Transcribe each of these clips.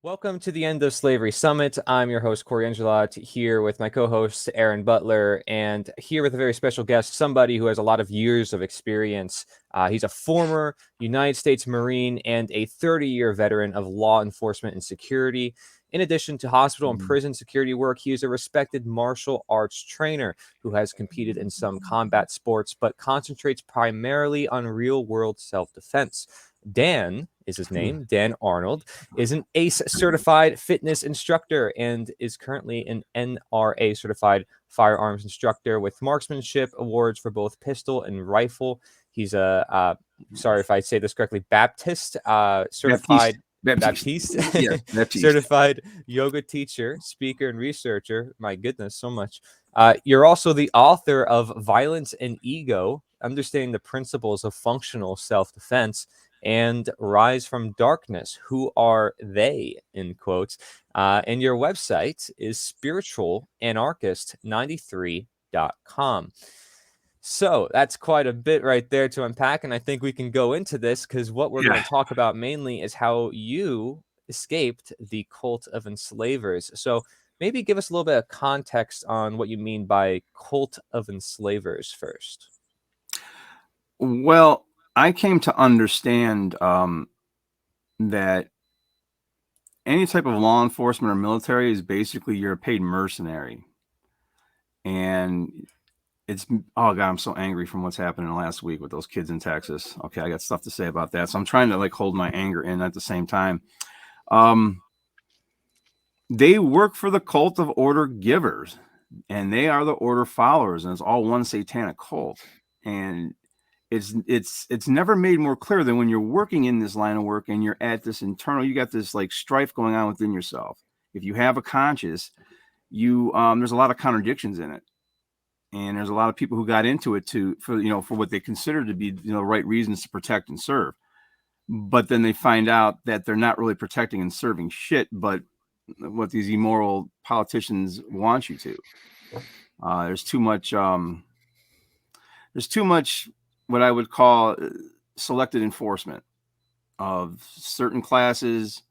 Welcome to the End of Slavery Summit. I'm your host, Corey Angelot, here with my co-host, Aaron Butler, and here with a very special guest, somebody who has a lot of years of experience. He's a former United States Marine and a 30-year veteran of law enforcement and security. In addition to hospital and prison security work, he is a respected martial arts trainer who has competed in some combat sports, but concentrates primarily on real-world self-defense. Dan is his name. Dan Arnold is an ACE certified fitness instructor and is currently an NRA certified firearms instructor with marksmanship awards for both pistol and rifle. He's sorry if I say this correctly, Baptist certified Baptiste. Yes, Baptiste. Certified yoga teacher, speaker, and researcher. My goodness, so much. You're also the author of Violence and Ego, Understanding the Principles of Functional Self-Defense, and Rise from Darkness. Who are they, in quotes? And your website is spiritualanarchist93.com. So that's quite a bit right there to unpack, and I think we can go into this because what we're going to talk about mainly is how you escaped the cult of enslavers. So maybe give us a little bit of context on what you mean by cult of enslavers first. Well, I came to understand that any type of law enforcement or military is basically you're a paid mercenary. And it's, oh God, I'm so angry from what's happening last week with those kids in Texas. Okay, I got stuff to say about that. So I'm trying to hold my anger in at the same time. They work for the cult of order givers, and they are the order followers, and it's all one satanic cult. And it's never made more clear than when you're working in this line of work and you're at this internal, you got this strife going on within yourself. If you have a conscience, there's a lot of contradictions in it, and there's a lot of people who got into it for what they consider to be the right reasons to protect and serve, but then they find out that they're not really protecting and serving shit, but what these immoral politicians want you to. There's too much what I would call selected enforcement of certain classes,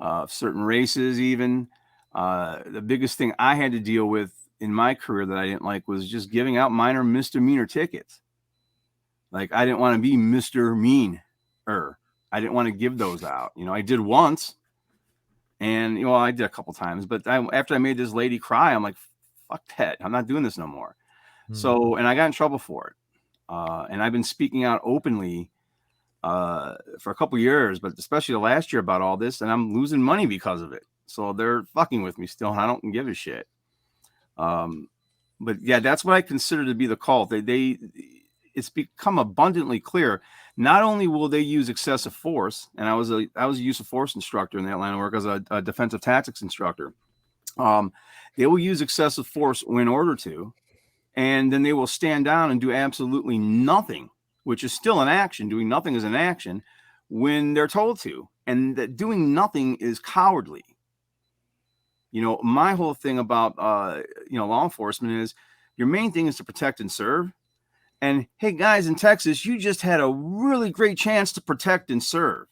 of certain races even. The biggest thing I had to deal with in my career that I didn't like was just giving out minor misdemeanor tickets. I didn't want to be Mr. Meaner. I didn't want to give those out. I did once, and I did a couple times, but after I made this lady cry, I'm like, fuck that. I'm not doing this no more. So, and I got in trouble for it. And I've been speaking out openly for a couple years, but especially the last year about all this, and I'm losing money because of it. So they're fucking with me still, and I don't give a shit. But yeah, that's what I consider to be the cult. It's become abundantly clear. Not only will they use excessive force, and I was a use of force instructor in that line of work as a defensive tactics instructor. They will use excessive force in order to, and then they will stand down and do absolutely nothing, which is still an action. Doing nothing is an action when they're told to, and that doing nothing is cowardly. My whole thing about law enforcement is your main thing is to protect and serve. And hey, guys in Texas, you just had a really great chance to protect and serve,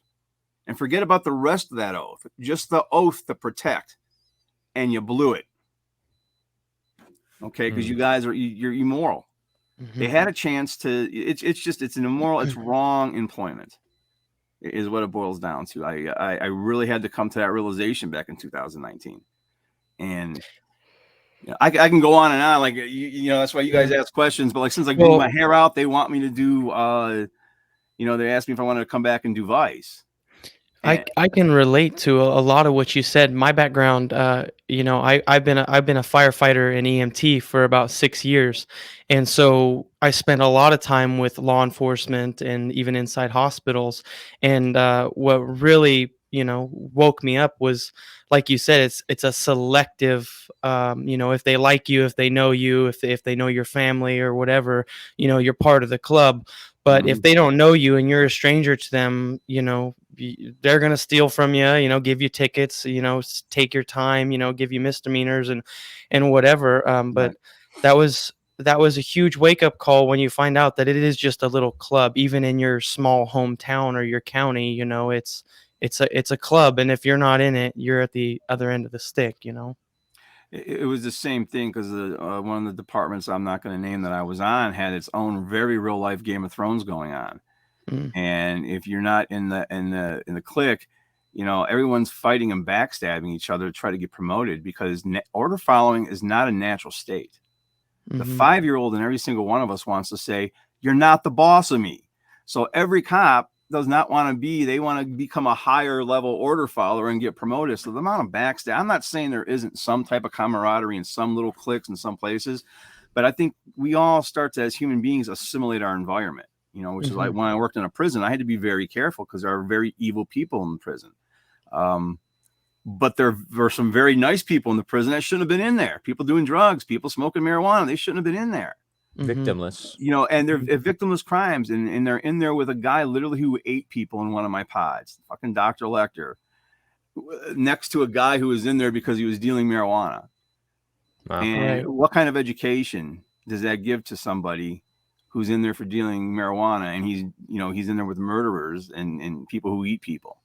and forget about the rest of that oath. Just the oath to protect, and you blew it. Okay, because you guys you're immoral. Mm-hmm. They had a chance to. It's an immoral. It's wrong employment, is what it boils down to. I really had to come to that realization back in 2019, and I can go on and on. That's why you guys ask questions. But since I grew my hair out, they want me to do. They asked me if I wanted to come back and do Vice. I can relate to a lot of what you said. My background, I've been a firefighter in EMT for about 6 years, and so I spent a lot of time with law enforcement and even inside hospitals. And what really woke me up was, like you said, it's a selective. If they like you, if they know you, if they know your family or whatever, you're part of the club. But if they don't know you and you're a stranger to them, they're going to steal from you, give you tickets, take your time, give you misdemeanors and whatever. But that was a huge wake up call when you find out that it is just a little club, even in your small hometown or your county. it's a club, and if you're not in it, you're at the other end of the stick, you know. It was the same thing because one of the departments I'm not going to name that I was on had its own very real life Game of Thrones going on. And if you're not in the clique, you know, everyone's fighting and backstabbing each other to try to get promoted because order following is not a natural state. The 5-year-old in every single one of us wants to say, "You're not the boss of me." So every cop does not want to be, they want to become a higher level order follower and get promoted. So the amount of backstab, I'm not saying there isn't some type of camaraderie in some little cliques in some places, but I think we all start to, as human beings, assimilate our environment, you know, which is like when I worked in a prison, I had to be very careful because there are very evil people in the prison. But there were some very nice people in the prison that shouldn't have been in there. People doing drugs, people smoking marijuana, they shouldn't have been in there. Victimless, you know, and they're victimless crimes, and they're in there with a guy literally who ate people in one of my pods, fucking Dr. Lecter, next to a guy who was in there because he was dealing marijuana. And what kind of education does that give to somebody who's in there for dealing marijuana, and he's, you know, he's in there with murderers and people who eat people?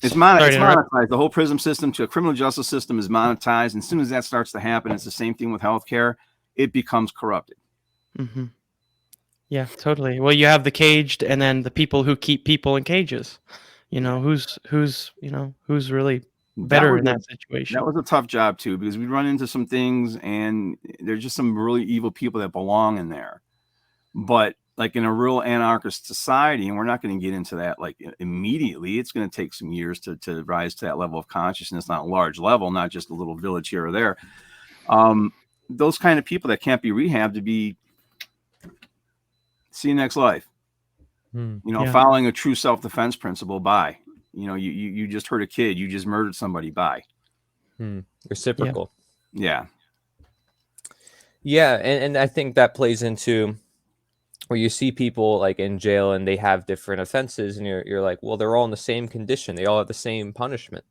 It's monetized. The whole prison system to a criminal justice system is monetized. And as soon as that starts to happen, it's the same thing with healthcare. It becomes corrupted. Yeah, totally. Well, you have the caged, and then the people who keep people in cages. You know, who's really better in that situation? That was a tough job too, because we run into some things, and there's just some really evil people that belong in there. But like in a real anarchist society, and we're not going to get into that like immediately, it's going to take some years to rise to that level of consciousness, not a large level, not just a little village here or there. Those kind of people that can't be rehabbed to be, see you next life. You know, following a true self-defense principle, bye. You know, you just hurt a kid, you just murdered somebody, bye. Reciprocal. Yeah. And I think that plays into where you see people like in jail and they have different offenses, and you're like, well, they're all in the same condition, they all have the same punishment.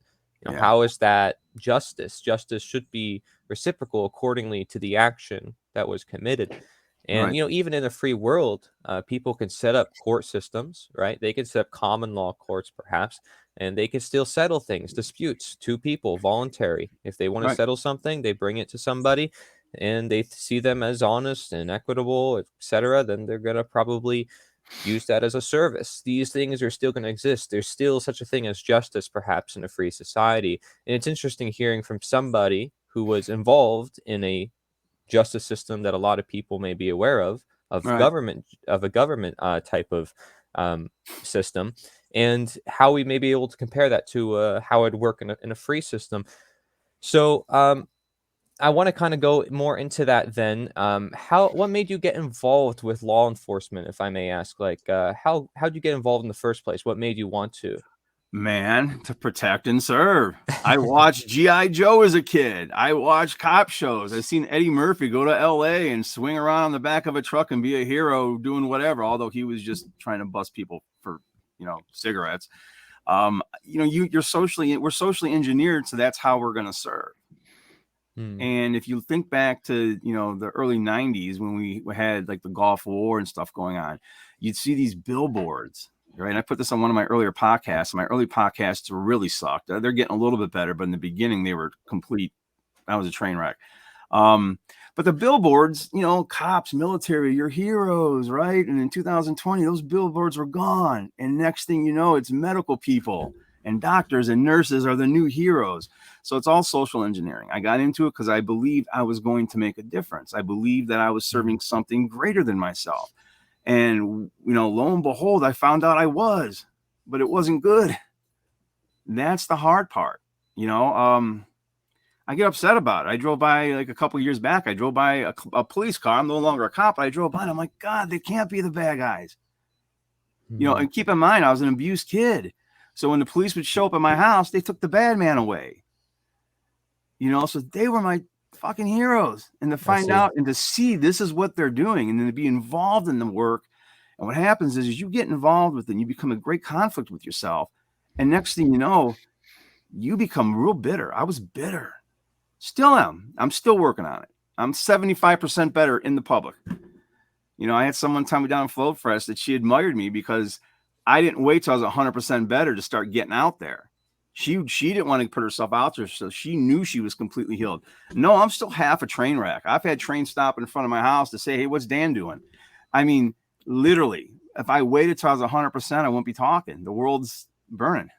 You know, how is that justice? Justice should be reciprocal accordingly to the action that was committed. And you know, even in a free world, people can set up court systems, right? They can set up common law courts, perhaps, and they can still settle things, disputes, two people, voluntary. If they want to settle something, they bring it to somebody, and they see them as honest and equitable, etc., then they're going to probably use that as a service. These things are still going to exist. There's still such a thing as justice, perhaps, in a free society. And it's interesting hearing from somebody who was involved in a justice system that a lot of people may be aware of a government type of system, and how we may be able to compare that to how it'd work in a free system. So I want to kind of go more into that then. What made you get involved with law enforcement, if I may ask? Like, how'd you get involved in the first place? What made you want to? Man, to protect and serve. I watched G.I. Joe as a kid. I watched cop shows. I've seen Eddie Murphy go to L.A. and swing around on the back of a truck and be a hero doing whatever, although he was just trying to bust people for, you know, cigarettes. You know, we're socially engineered, so that's how we're going to serve. And if you think back to, you know, the early 90s when we had like the Gulf War and stuff going on, you'd see these billboards, right? And I put this on one of my earlier podcasts. My early podcasts really sucked. They're getting a little bit better, but in the beginning they were complete. That was a train wreck. But the billboards, you know, cops, military, your heroes, right? And in 2020, those billboards were gone. And next thing you know, it's medical people and doctors and nurses are the new heroes. So it's all social engineering. I got into it because I believed I was going to make a difference. I believed that I was serving something greater than myself. And, you know, lo and behold, I found out I was, but it wasn't good. That's the hard part. You know, I get upset about it. I drove by like a couple of years back. I drove by a police car. I'm no longer a cop, but I drove by and I'm like, God, they can't be the bad guys. You know, and keep in mind, I was an abused kid. So when the police would show up at my house, they took the bad man away. You know, so they were my fucking heroes. And to find out and to see this is what they're doing, and then to be involved in the work. And what happens is you get involved with it and you become a great conflict with yourself. And next thing you know, you become real bitter. I was bitter. Still am. I'm still working on it. I'm 75% better in the public. You You know, I had someone tell me down in Float Fresh that she admired me because I didn't wait till I was 100% better to start getting out there. She didn't want to put herself out there, so she knew she was completely healed. No, I'm still half a train wreck. I've had trains stop in front of my house to say, hey, what's Dan doing? I mean, literally, if I waited till I was 100%, I wouldn't be talking. The world's burning.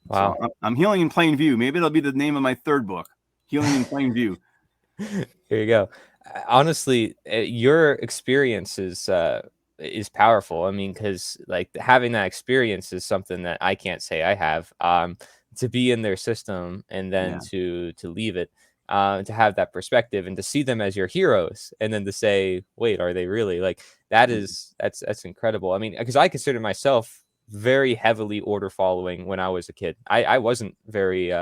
Wow. So I'm healing in plain view. Maybe it'll be the name of my third book, Healing in Plain View. Here you go. Honestly, your experience is powerful. I mean, because like having that experience is something that I can't say I have. To be in their system and then Yeah. to leave it, to have that perspective and to see them as your heroes, and then to say, wait, are they really like that? That's incredible. I mean, because I consider myself very heavily order following when I was a kid. I wasn't very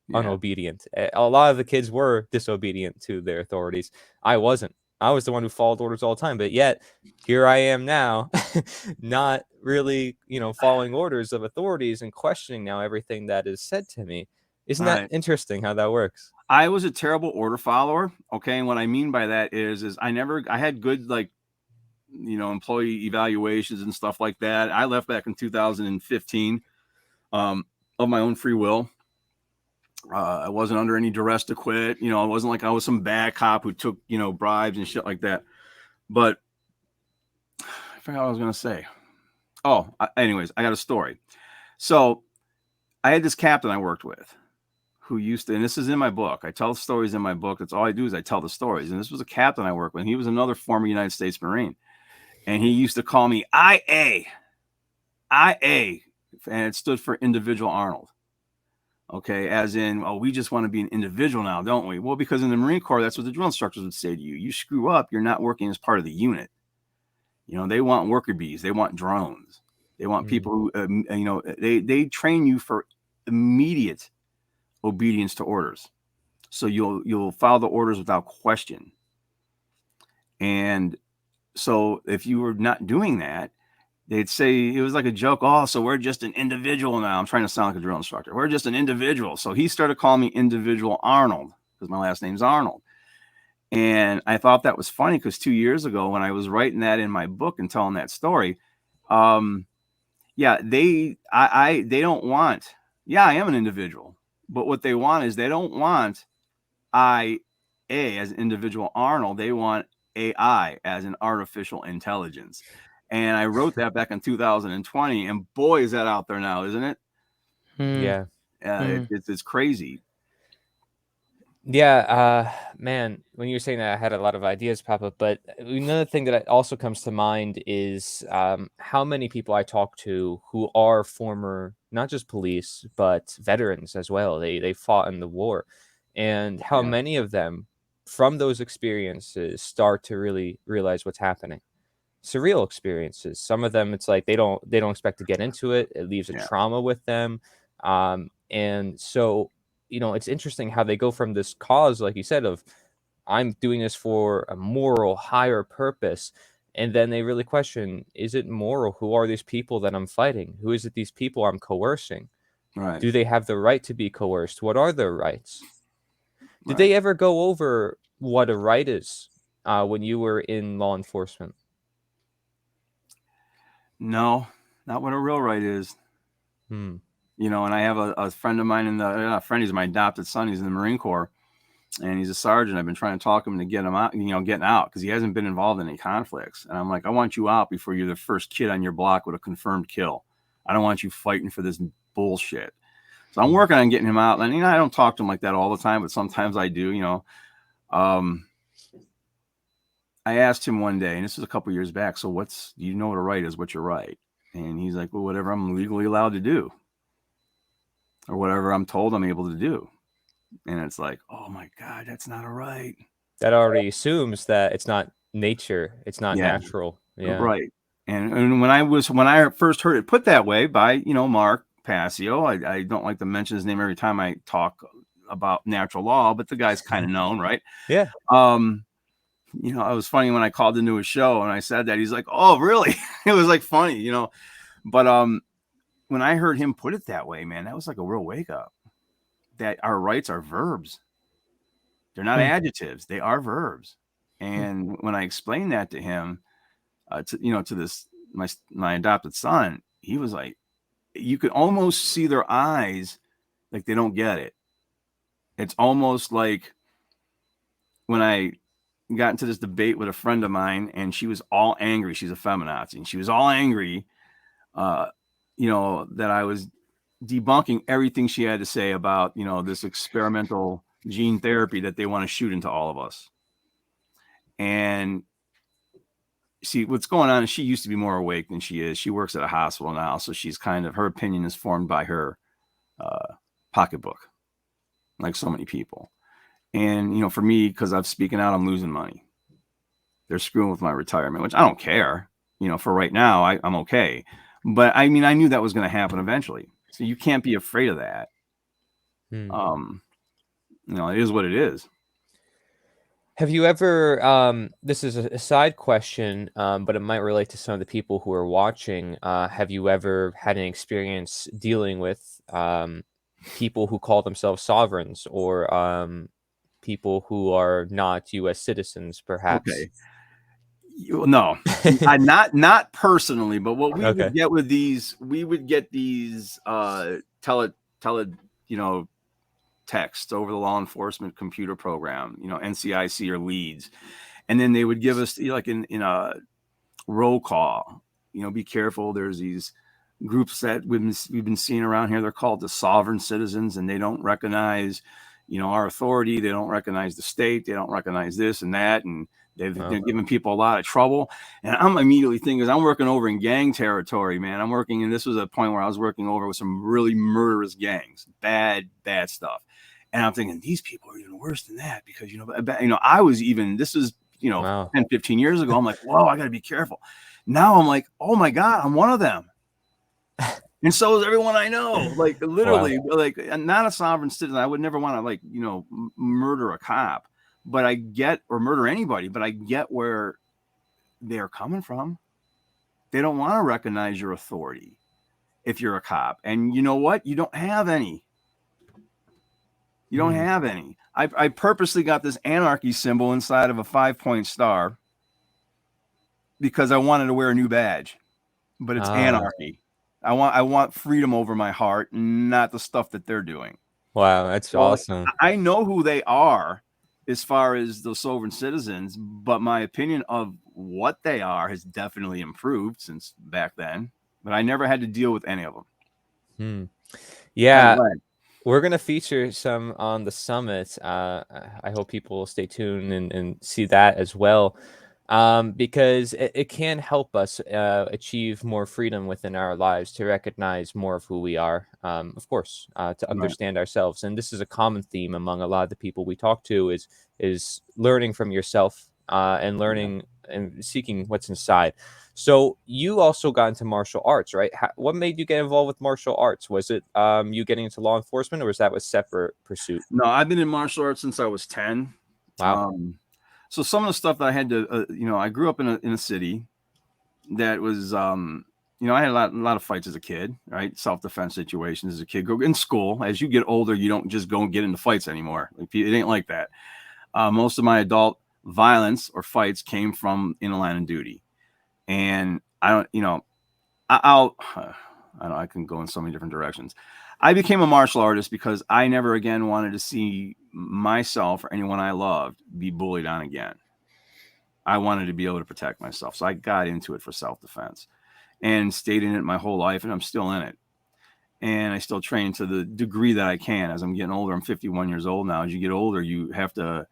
Yeah. unobedient. A lot of the kids were disobedient to their authorities. I wasn't. I was the one who followed orders all the time, but yet here I am now, not really, following orders of authorities and questioning now everything that is said to me. Isn't that Right. interesting how that works? I was a terrible order follower. Okay. And what I mean by that is I had good, like, employee evaluations and stuff like that. I left back in 2015 of my own free will. I wasn't under any duress to quit. It wasn't like I was some bad cop who took, bribes and shit like that. But I forgot what I was going to say. Anyways, I got a story. So I had this captain I worked with who used to, and this is in my book. I tell stories in my book. That's all I do is I tell the stories. And this was a captain I worked with. He was another former United States Marine. And he used to call me IA, and it stood for Individual Arnold. Okay, as in, we just want to be an individual now, don't we? Well, because in the Marine Corps, that's what the drill instructors would say to you. You screw up, you're not working as part of the unit. They want worker bees, they want drones, they want people who, they train you for immediate obedience to orders. So you'll follow the orders without question. And so if you were not doing that, they'd say it was like a joke. Oh, so we're just an individual now. I'm trying to sound like a drill instructor. We're just an individual. So he started calling me Individual Arnold because my last name's Arnold. And I thought that was funny because 2 years ago when I was writing that in my book and telling that story, they don't want, I am an individual, but what they want is they don't want IA as Individual Arnold. They want AI as an artificial intelligence. And I wrote that back in 2020, and boy, is that out there now, isn't it? Yeah. It's crazy. Yeah, man, when you were saying that, I had a lot of ideas pop up. But another thing that also comes to mind is how many people I talk to who are former, not just police, but veterans as well. They fought in the war, and how Yeah. many of them, from those experiences, start to really realize what's happening. Surreal experiences. Some of them, it's like they don't expect to get into it. It leaves a Yeah. trauma with them, and so it's interesting how they go from this cause, like you said, of I'm doing this for a moral higher purpose, and then they really question: is it moral? Who are these people that I'm fighting? Who is it? These people I'm coercing? Right. Do they have the right to be coerced? What are their rights? Did Right. they ever go over what a right is when you were in law enforcement? No, not what a real right is. Hmm. And I have a friend of mine he's my adopted son. He's in the Marine Corps, and he's a sergeant. I've been trying to talk him to get him out, getting out because he hasn't been involved in any conflicts. And I'm like, I want you out before you're the first kid on your block with a confirmed kill. I don't want you fighting for this bullshit. So I'm working on getting him out. And I don't talk to him like that all the time, but sometimes I do. I asked him one day, and this was a couple years back. So do you know what a right is? What's your right? And he's like, well, whatever I'm legally allowed to do, or whatever I'm told I'm able to do. And it's like, oh my God, that's not a right. That already assumes that it's not nature, it's not Yeah, natural. Yeah. right. And when I first heard it put that way by, Mark Passio, I don't like to mention his name every time I talk about natural law, but the guy's kind of known, right? Yeah. It was funny when I called into his show and I said that, he's like, oh, really? It was like funny, but when I heard him put it that way, man, that was like a real wake up that our rights are verbs. They're not adjectives. They are verbs. And when I explained that to him, to this my adopted son, he was like, you could almost see their eyes, like they don't get it. It's almost like when I got into this debate with a friend of mine, and she was all angry. She's a feminazi, and she was all angry, that I was debunking everything she had to say about, this experimental gene therapy that they want to shoot into all of us. And see, what's going on is she used to be more awake than she is. She works at a hospital now, so she's her opinion is formed by her pocketbook, like so many people. And, for me, because I'm speaking out, I'm losing money. They're screwing with my retirement, which I don't care. For right now, I'm okay. But I mean, I knew that was going to happen eventually. So you can't be afraid of that. It is what it is. Have you ever, this is a side question, but it might relate to some of the people who are watching. Have you ever had an experience dealing with people who call themselves sovereigns, or people who are not U.S. citizens, perhaps? Okay. No, not personally, but what we would get with these, texts over the law enforcement computer program, NCIC or leads. And then they would give us, like in a roll call, be careful. There's these groups that we've been seeing around here. They're called the sovereign citizens, and they don't recognize, our authority. They don't recognize the state. They don't recognize this and that. And they're giving people a lot of trouble. And I'm immediately thinking, I'm working over in gang territory, man. And this was a point where I was working over with some really murderous gangs, bad stuff. And I'm thinking, these people are even worse than that, because, I was even, this was, 10, 15 years ago. I'm like, whoa, I got to be careful. Now I'm like, oh my God, I'm one of them. And so is everyone I know. Like, literally, like, I'm not a sovereign citizen. I would never want to, like, murder a cop, or murder anybody, but I get where they're coming from. They don't want to recognize your authority if you're a cop. And you know what? You don't have any. You don't have any. I purposely got this anarchy symbol inside of a 5-point star because I wanted to wear a new badge, but it's anarchy. I want freedom over my heart, not the stuff that they're doing. Wow, that's awesome. I know who they are as far as the sovereign citizens, but my opinion of what they are has definitely improved since back then. But I never had to deal with any of them. Yeah. We're going to feature some on the summit. I hope people will stay tuned and see that as well, because it can help us achieve more freedom within our lives, to recognize more of who we are, of course, to understand ourselves. And this is a common theme among a lot of the people we talk to, is learning from yourself, and learning and seeking what's inside. So you also got into martial arts, right? What made you get involved with martial arts? Was it you getting into law enforcement, or was that a separate pursuit? No, I've been in martial arts since I was 10. Wow. So some of the stuff that I had to, I grew up in a city that was, I had a lot of fights as a kid, right? Self-defense situations as a kid. Go in school. As you get older, you don't just go and get into fights anymore. It ain't like that. Most of my adult violence or fights came from in the line of duty. And I don't, I can go in so many different directions. I became a martial artist because I never again wanted to see myself or anyone I loved be bullied on again. I wanted to be able to protect myself. So I got into it for self-defense and stayed in it my whole life, and I'm still in it. And I still train to the degree that I can. As I'm getting older, I'm 51 years old now. As you get older, you have to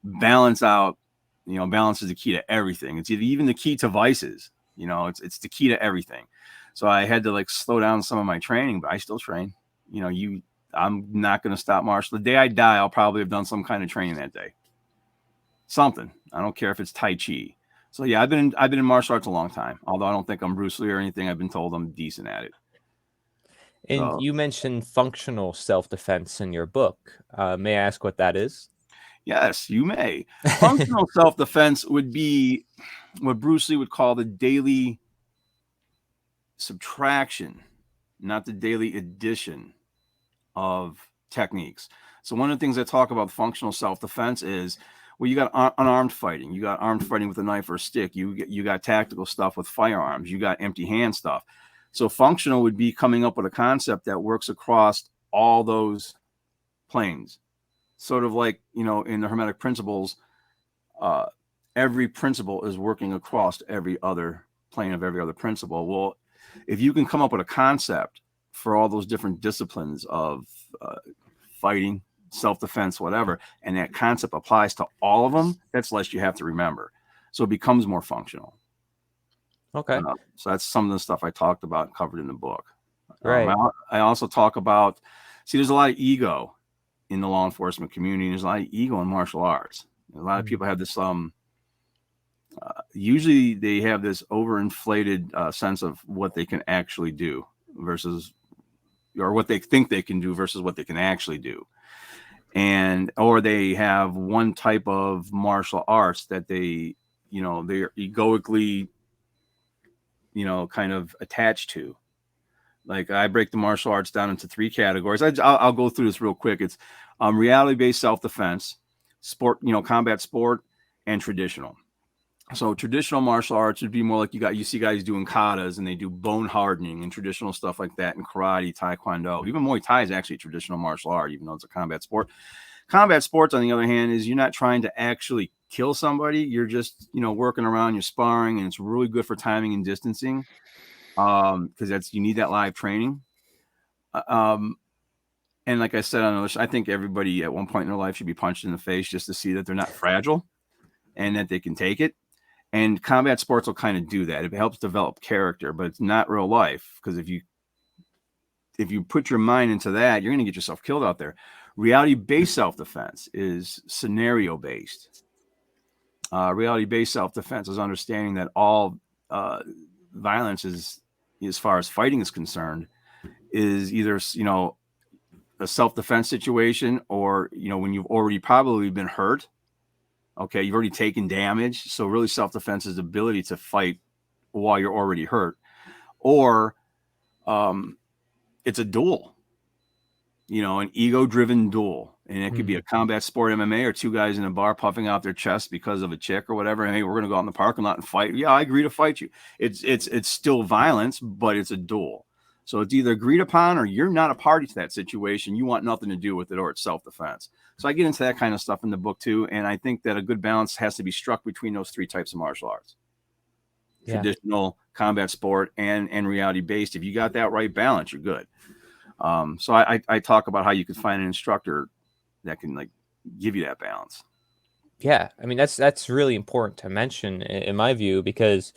balance out. Balance is the key to everything. It's even the key to vices. It's the key to everything. So I had to slow down some of my training, but I still train. I'm not going to stop martial. The day I die, I'll probably have done some kind of training that day. Something. I don't care if it's Tai Chi. So yeah, I've been in martial arts a long time. Although I don't think I'm Bruce Lee or anything. I've been told I'm decent at it. And you mentioned functional self-defense in your book. May I ask what that is? Yes, you may. Functional self-defense would be what Bruce Lee would call the daily subtraction, not the daily addition of techniques. So one of the things I talk about functional self-defense is Well, you got unarmed fighting. You got armed fighting with a knife or a stick. You got tactical stuff with firearms. You got empty hand stuff. So functional would be coming up with a concept that works across all those planes. Sort of like, you know, in the Hermetic principles, every principle is working across every other plane of every other principle. Well, if you can come up with a concept for all those different disciplines of fighting, self-defense, whatever, and that concept applies to all of them, that's less you have to remember. So it becomes more functional. Okay. So that's some of the stuff I talked about and covered in the book. Right. I also talk about, there's a lot of ego in the law enforcement community. There's a lot of ego in martial arts. A lot of people have this, usually they have this overinflated sense of what they can actually do versus, or what they think they can do versus what they can actually do. Or they have one type of martial arts that they're egoically, kind of attached to. Like, I break the martial arts down into 3 categories. I'll go through this real quick. It's reality-based self-defense, sport, combat sport, and traditional. So traditional martial arts would be more like you see guys doing katas, and they do bone hardening and traditional stuff like that, and karate, taekwondo. Even Muay Thai is actually a traditional martial art, even though it's a combat sport. Combat sports, on the other hand, is you're not trying to actually kill somebody. You're just, working around, you're sparring, and it's really good for timing and distancing, because you need that live training. And like I said, I think everybody at one point in their life should be punched in the face just to see that they're not fragile and that they can take it. And combat sports will kind of do that. It helps develop character, but it's not real life, because if you put your mind into that, you're going to get yourself killed out there. Reality-based self-defense is scenario-based. Reality-based self-defense is understanding that all violence is, as far as fighting is concerned, is either, a self-defense situation, or, when you've already probably been hurt. Okay, you've already taken damage. So really, self-defense is the ability to fight while you're already hurt. Or it's a duel, an ego-driven duel. And it could be a combat sport, MMA, or 2 guys in a bar puffing out their chest because of a chick or whatever. And, hey, we're going to go out in the parking lot and fight. Yeah, I agree to fight you. It's still violence, but it's a duel. So it's either agreed upon, or you're not a party to that situation. You want nothing to do with it, or it's self-defense. So I get into that kind of stuff in the book too. And I think that a good balance has to be struck between those 3 types of martial arts. Yeah. Traditional, combat sport, and reality-based. If you got that right balance, you're good. So I talk about how you could find an instructor that can give you that balance. Yeah. I mean, that's really important to mention in my view, because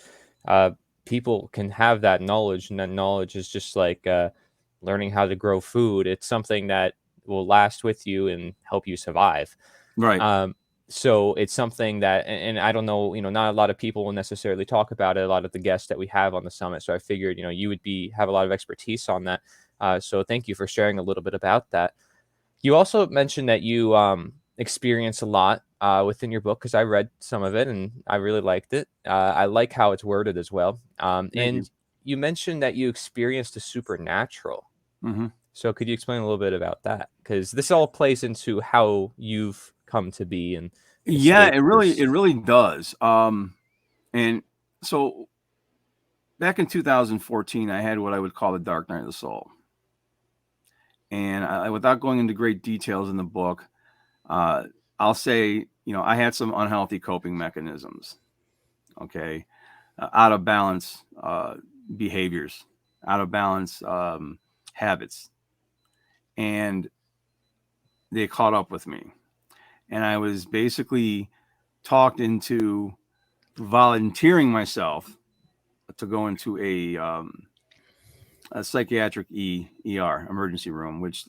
people can have that knowledge, and that knowledge is just like learning how to grow food. It's something that will last with you and help you survive. Right. So it's something that, and I don't know, not a lot of people will necessarily talk about it. A lot of the guests that we have on the summit. So I figured, you would have a lot of expertise on that. So thank you for sharing a little bit about that. You also mentioned that you experience a lot within your book, because I read some of it and I really liked it. I like how it's worded as well. And you mentioned that you experienced the supernatural. Mm-hmm. So could you explain a little bit about that? Because this all plays into how you've come to be. And yeah, it really does. And so back in 2014, I had what I would call the dark night of the soul. And without going into great details in the book, I'll say, I had some unhealthy coping mechanisms. Okay. Out of balance behaviors, out of balance habits. And they caught up with me. And I was basically talked into volunteering myself to go into a psychiatric ER, emergency room, which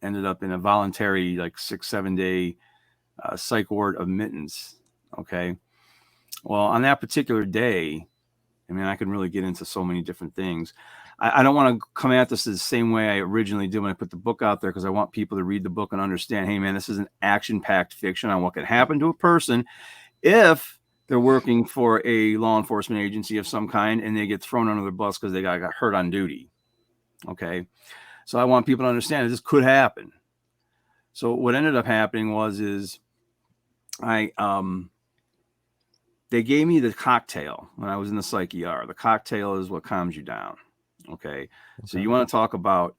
ended up in a voluntary 6-7 day psych ward admittance. Okay. Well, on that particular day, I mean, I can really get into so many different things. I don't want to come at this the same way I originally did when I put the book out there, because I want people to read the book and understand, hey, man, this is an action-packed fiction on what can happen to a person if they're working for a law enforcement agency of some kind and they get thrown under the bus because they got hurt on duty. Okay. So I want people to understand that this could happen. So what ended up happening was they gave me the cocktail when I was in the psych ER. The cocktail is what calms you down. Okay. So you want to talk about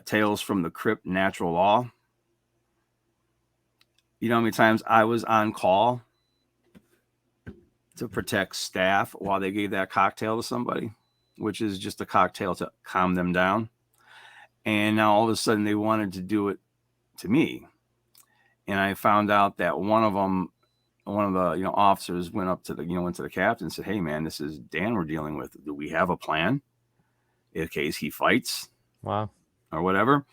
tales from the crypt, natural law. You know how many times I was on call to protect staff while they gave that cocktail to somebody, which is just a cocktail to calm them down. And now all of a sudden they wanted to do it to me. And I found out that one of the officers went up to went to the captain and said, "Hey man, this is Dan we're dealing with. Do we have a plan in case he fights?" Wow. Or whatever.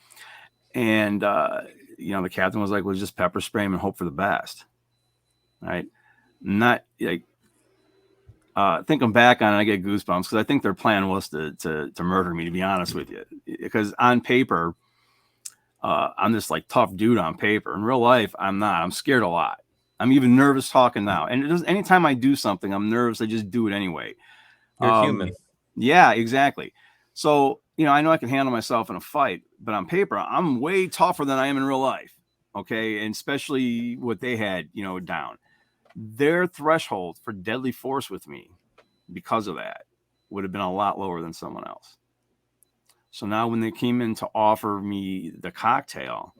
And the captain was like, "Well, just pepper spray him and hope for the best." Right? Not like thinking back on it, I get goosebumps because I think their plan was to murder me, to be honest with you. Because on paper, I'm this like tough dude on paper. In real life, I'm not. I'm scared a lot. I'm even nervous talking now. And anytime I do something, I'm nervous. I just do it anyway. You're human. Yeah, exactly. So, I know I can handle myself in a fight, but on paper, I'm way tougher than I am in real life. Okay. And especially what they had, down. Their threshold for deadly force with me because of that would have been a lot lower than someone else. So now when they came in to offer me the cocktail,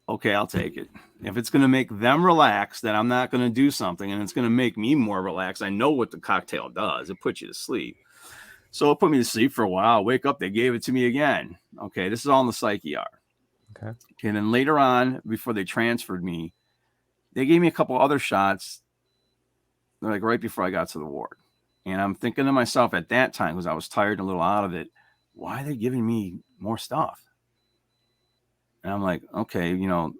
okay, I'll take it. If it's going to make them relax, then I'm not going to do something, and it's going to make me more relaxed. I know what the cocktail does. It puts you to sleep. So it put me to sleep for a while. I wake up, they gave it to me again. Okay, this is all in the psych ER. Okay. And then later on, before they transferred me, they gave me a couple other shots, like right before I got to the ward. And I'm thinking to myself at that time, because I was tired and a little out of it, why are they giving me more stuff? And I'm like, okay, and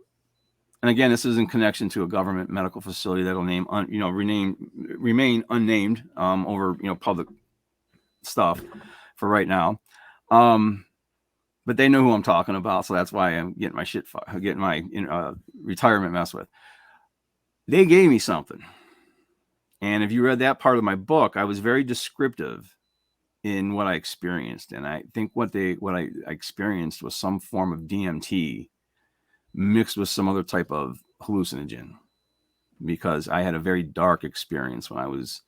again, this is in connection to a government medical facility that'll remain unnamed over public stuff for right now. But they know who I'm talking about, so that's why I'm getting my retirement messed with. They gave me something, and if you read that part of my book, I was very descriptive in what I experienced, and I think what I experienced was some form of DMT mixed with some other type of hallucinogen, because I had a very dark experience when I was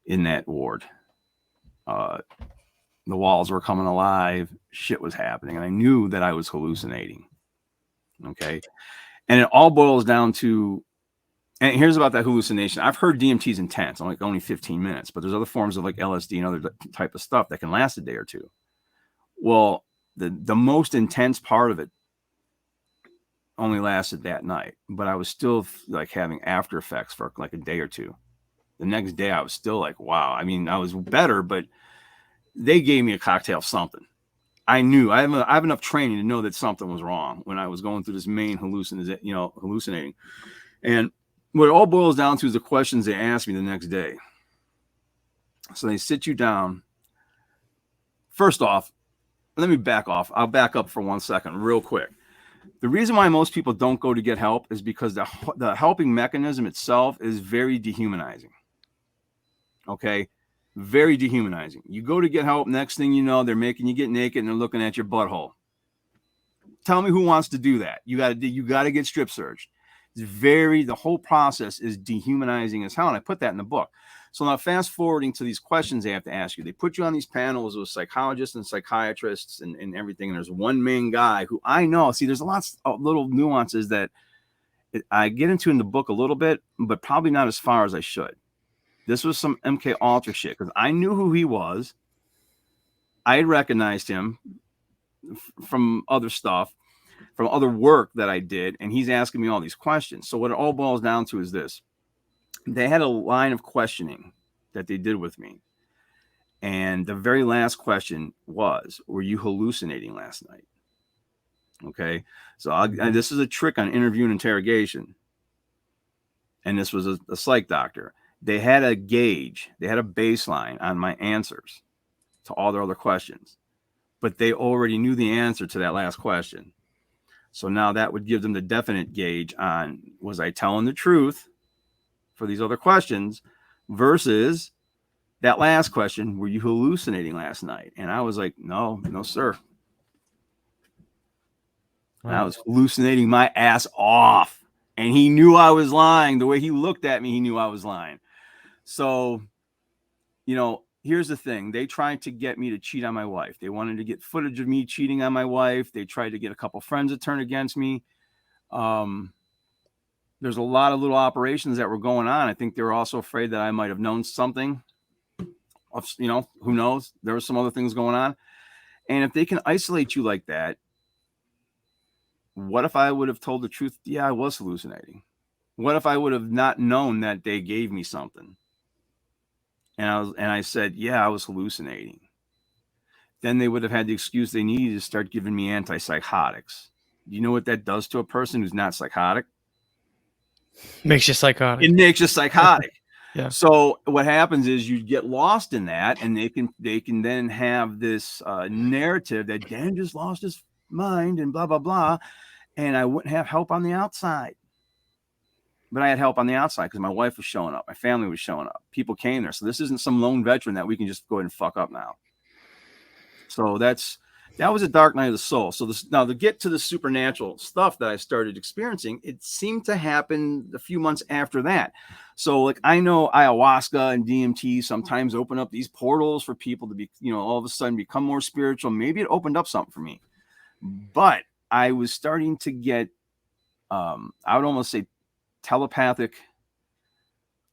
in that ward. The walls were coming alive, shit was happening, and I knew that I was hallucinating. Okay. And it all boils down to, and here's about that hallucination. I've heard DMT is intense, like only 15 minutes, but there's other forms of like LSD and other type of stuff that can last a day or two. Well, the most intense part of it only lasted that night, but I was still like having after effects for like a day or two. The next day I was still like, wow. I mean, I was better, but they gave me a cocktail of something. I knew I have enough training to know that something was wrong when I was going through this main hallucinating. And what it all boils down to is the questions they asked me the next day. So they sit you down. First off, let me back off. I'll back up for 1 second real quick. The reason why most people don't go to get help is because the helping mechanism itself is very dehumanizing. Okay? Very dehumanizing. You go to get help, next thing you know, they're making you get naked and they're looking at your butthole. Tell me who wants to do that. You got to get strip searched. The whole process is dehumanizing as hell. And I put that in the book. So now fast forwarding to these questions they have to ask you. They put you on these panels with psychologists and psychiatrists and everything. And there's one main guy who I know. See, there's lots of little nuances that I get into in the book a little bit, but probably not as far as I should. This was some MK Ultra shit because I knew who he was. I had recognized him from other stuff, from other work that I did, and he's asking me all these questions. So what it all boils down to is this. They had a line of questioning that they did with me. And the very last question was, were you hallucinating last night? Okay. So this is a trick on interview and interrogation. And this was a psych doctor. They had a gauge. They had a baseline on my answers to all their other questions. But they already knew the answer to that last question. So now that would give them the definite gauge on, was I telling the truth for these other questions versus that last question, were you hallucinating last night? And I was like, no, sir. Wow. I was hallucinating my ass off. And he knew I was lying. The way he looked at me, he knew I was lying. So, here's the thing. They tried to get me to cheat on my wife. They wanted to get footage of me cheating on my wife. They tried to get a couple friends to turn against me. There's a lot of little operations that were going on. I think they were also afraid that I might have known something. Who knows? There were some other things going on. And if they can isolate you like that, what if I would have told the truth? Yeah, I was hallucinating. What if I would have not known that they gave me something? And I said, yeah, I was hallucinating. Then they would have had the excuse they needed to start giving me antipsychotics. You know what that does to a person who's not psychotic? Makes you psychotic. It makes you psychotic. Yeah. So what happens is you get lost in that, and they can then have this narrative that Dan just lost his mind and blah, blah, blah. And I wouldn't have help on the outside. But I had help on the outside because my wife was showing up. My family was showing up. People came there. So this isn't some lone veteran that we can just go ahead and fuck up now. So that was a dark night of the soul. So now to get to the supernatural stuff that I started experiencing, it seemed to happen a few months after that. So like, I know ayahuasca and DMT sometimes open up these portals for people to be, all of a sudden become more spiritual. Maybe it opened up something for me, but I was starting to get, I would almost say telepathic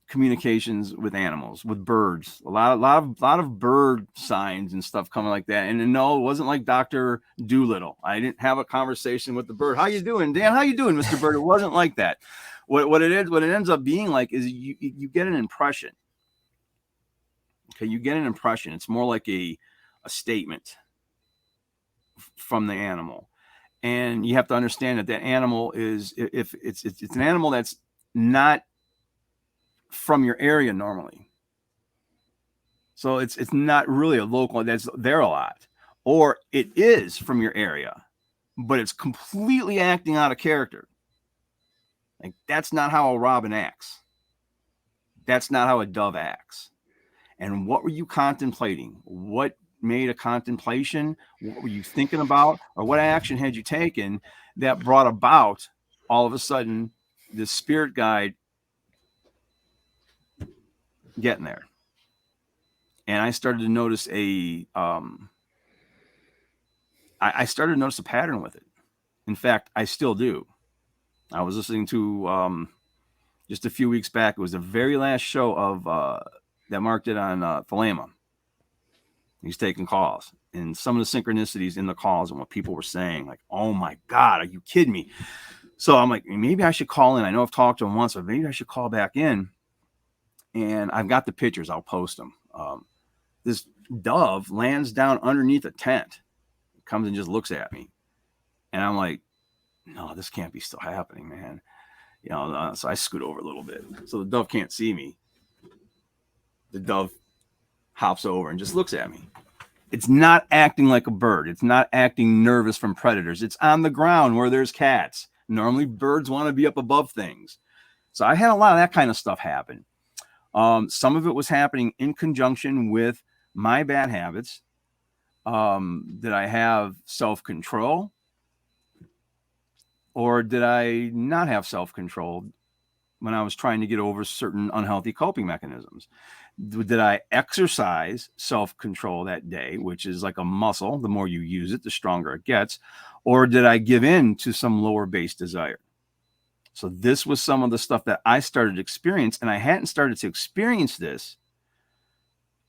communications with animals, with birds, a lot of bird signs and stuff coming like that. And no, it wasn't like Dr. Doolittle. I didn't have a conversation with the bird. How you doing, Dan? How you doing, Mr. Bird? It wasn't like that. What it ends up being like is you get an impression. Okay, you get an impression. It's more like a statement from the animal. And you have to understand that animal is, if it's an animal that's not from your area normally. So it's not really a local that's there a lot, or it is from your area, but it's completely acting out of character. Like, that's not how a robin acts. That's not how a dove acts. And what were you contemplating? What made a contemplation? What were you thinking about? Or what action had you taken that brought about all of a sudden the spirit guide getting there? And I started to notice I started to notice a pattern with it. In fact, I still do. I was listening to just a few weeks back. It was the very last show of that Mark did on Thelema. He's taking calls, and some of the synchronicities in the calls and what people were saying, like, oh my God, are you kidding me? So I'm like, maybe I should call in. I know I've talked to him once, but maybe I should call back in. And I've got the pictures. I'll post them. This dove lands down underneath a tent, comes and just looks at me. And I'm like, no, this can't be still happening, man. So I scoot over a little bit so the dove can't see me. The dove hops over and just looks at me. It's not acting like a bird. It's not acting nervous from predators. It's on the ground where there's cats. Normally birds want to be up above things. So I had a lot of that kind of stuff happen. Some of it was happening in conjunction with my bad habits. Did I have self-control? Or did I not have self-control when I was trying to get over certain unhealthy coping mechanisms? Did I exercise self-control that day, which is like a muscle? The more you use it, the stronger it gets. Or did I give in to some lower base desire? So this was some of the stuff that I started to experience, and I hadn't started to experience this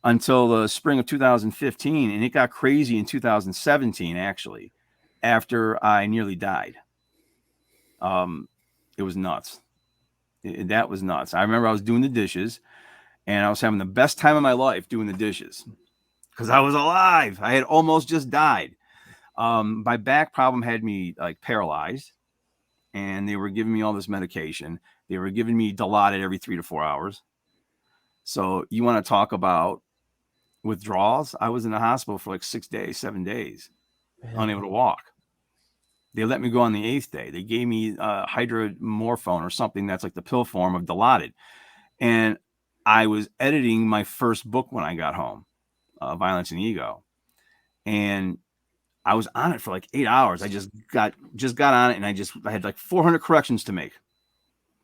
until the spring of 2015, and it got crazy in 2017, actually, after I nearly died. It was nuts. That was nuts. I remember I was doing the dishes, and I was having the best time of my life doing the dishes because I was alive. I had almost just died. My back problem had me like paralyzed, and they were giving me all this medication. They were giving me Dilaudid every 3 to 4 hours. So you want to talk about withdrawals? I was in the hospital for like 6 days, 7 days, unable to walk. They let me go on the 8th day. They gave me hydromorphone or something that's like the pill form of Dilaudid. And I was editing my first book when I got home, Violence and Ego. And I was on it for like 8 hours. I just got on it, and I had like 400 corrections to make.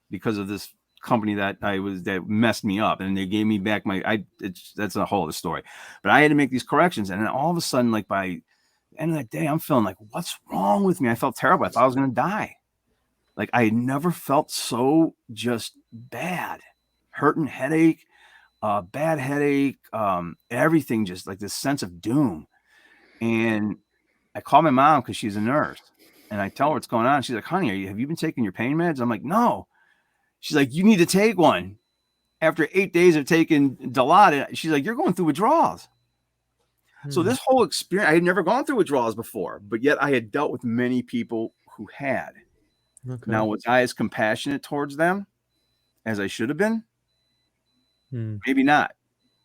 because of this company that messed me up, and they gave me back that's a whole other story. But I had to make these corrections, and then all of a sudden, like by the end of that day, I'm feeling like, what's wrong with me? I felt terrible. I thought I was going to die. Like I had never felt so just bad, hurting, headache, bad headache, everything, just like this sense of doom. And I call my mom because she's a nurse, and I tell her what's going on. She's like, honey, have you been taking your pain meds? I'm like, no. She's like, you need to take one. After 8 days of taking Dilaudid, she's like, you're going through withdrawals. So this whole experience, I had never gone through withdrawals before, but yet I had dealt with many people who had. Okay. Now, was I as compassionate towards them as I should have been? Maybe not.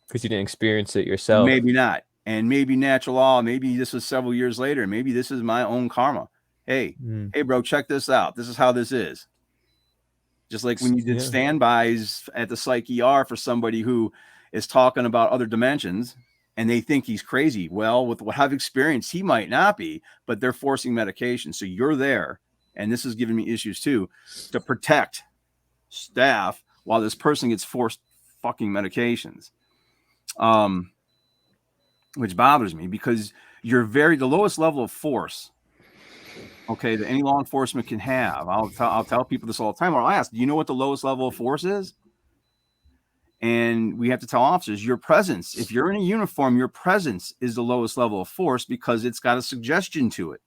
Because you didn't experience it yourself. Maybe not. And maybe natural law, maybe this was several years later. Maybe this is my own karma. Hey, bro, check this out. This is how this is. Just like when you did standbys at the psych ER for somebody who is talking about other dimensions and they think he's crazy. Well, with what I've experienced, he might not be, but they're forcing medication. So you're there, and this is giving me issues too, to protect staff while this person gets forced fucking medications. Which bothers me, because you're the lowest level of force, okay, that any law enforcement can have. I'll tell people this all the time, or I'll ask, do you know what the lowest level of force is? And we have to tell officers, your presence, if you're in a uniform, your presence is the lowest level of force because it's got a suggestion to it.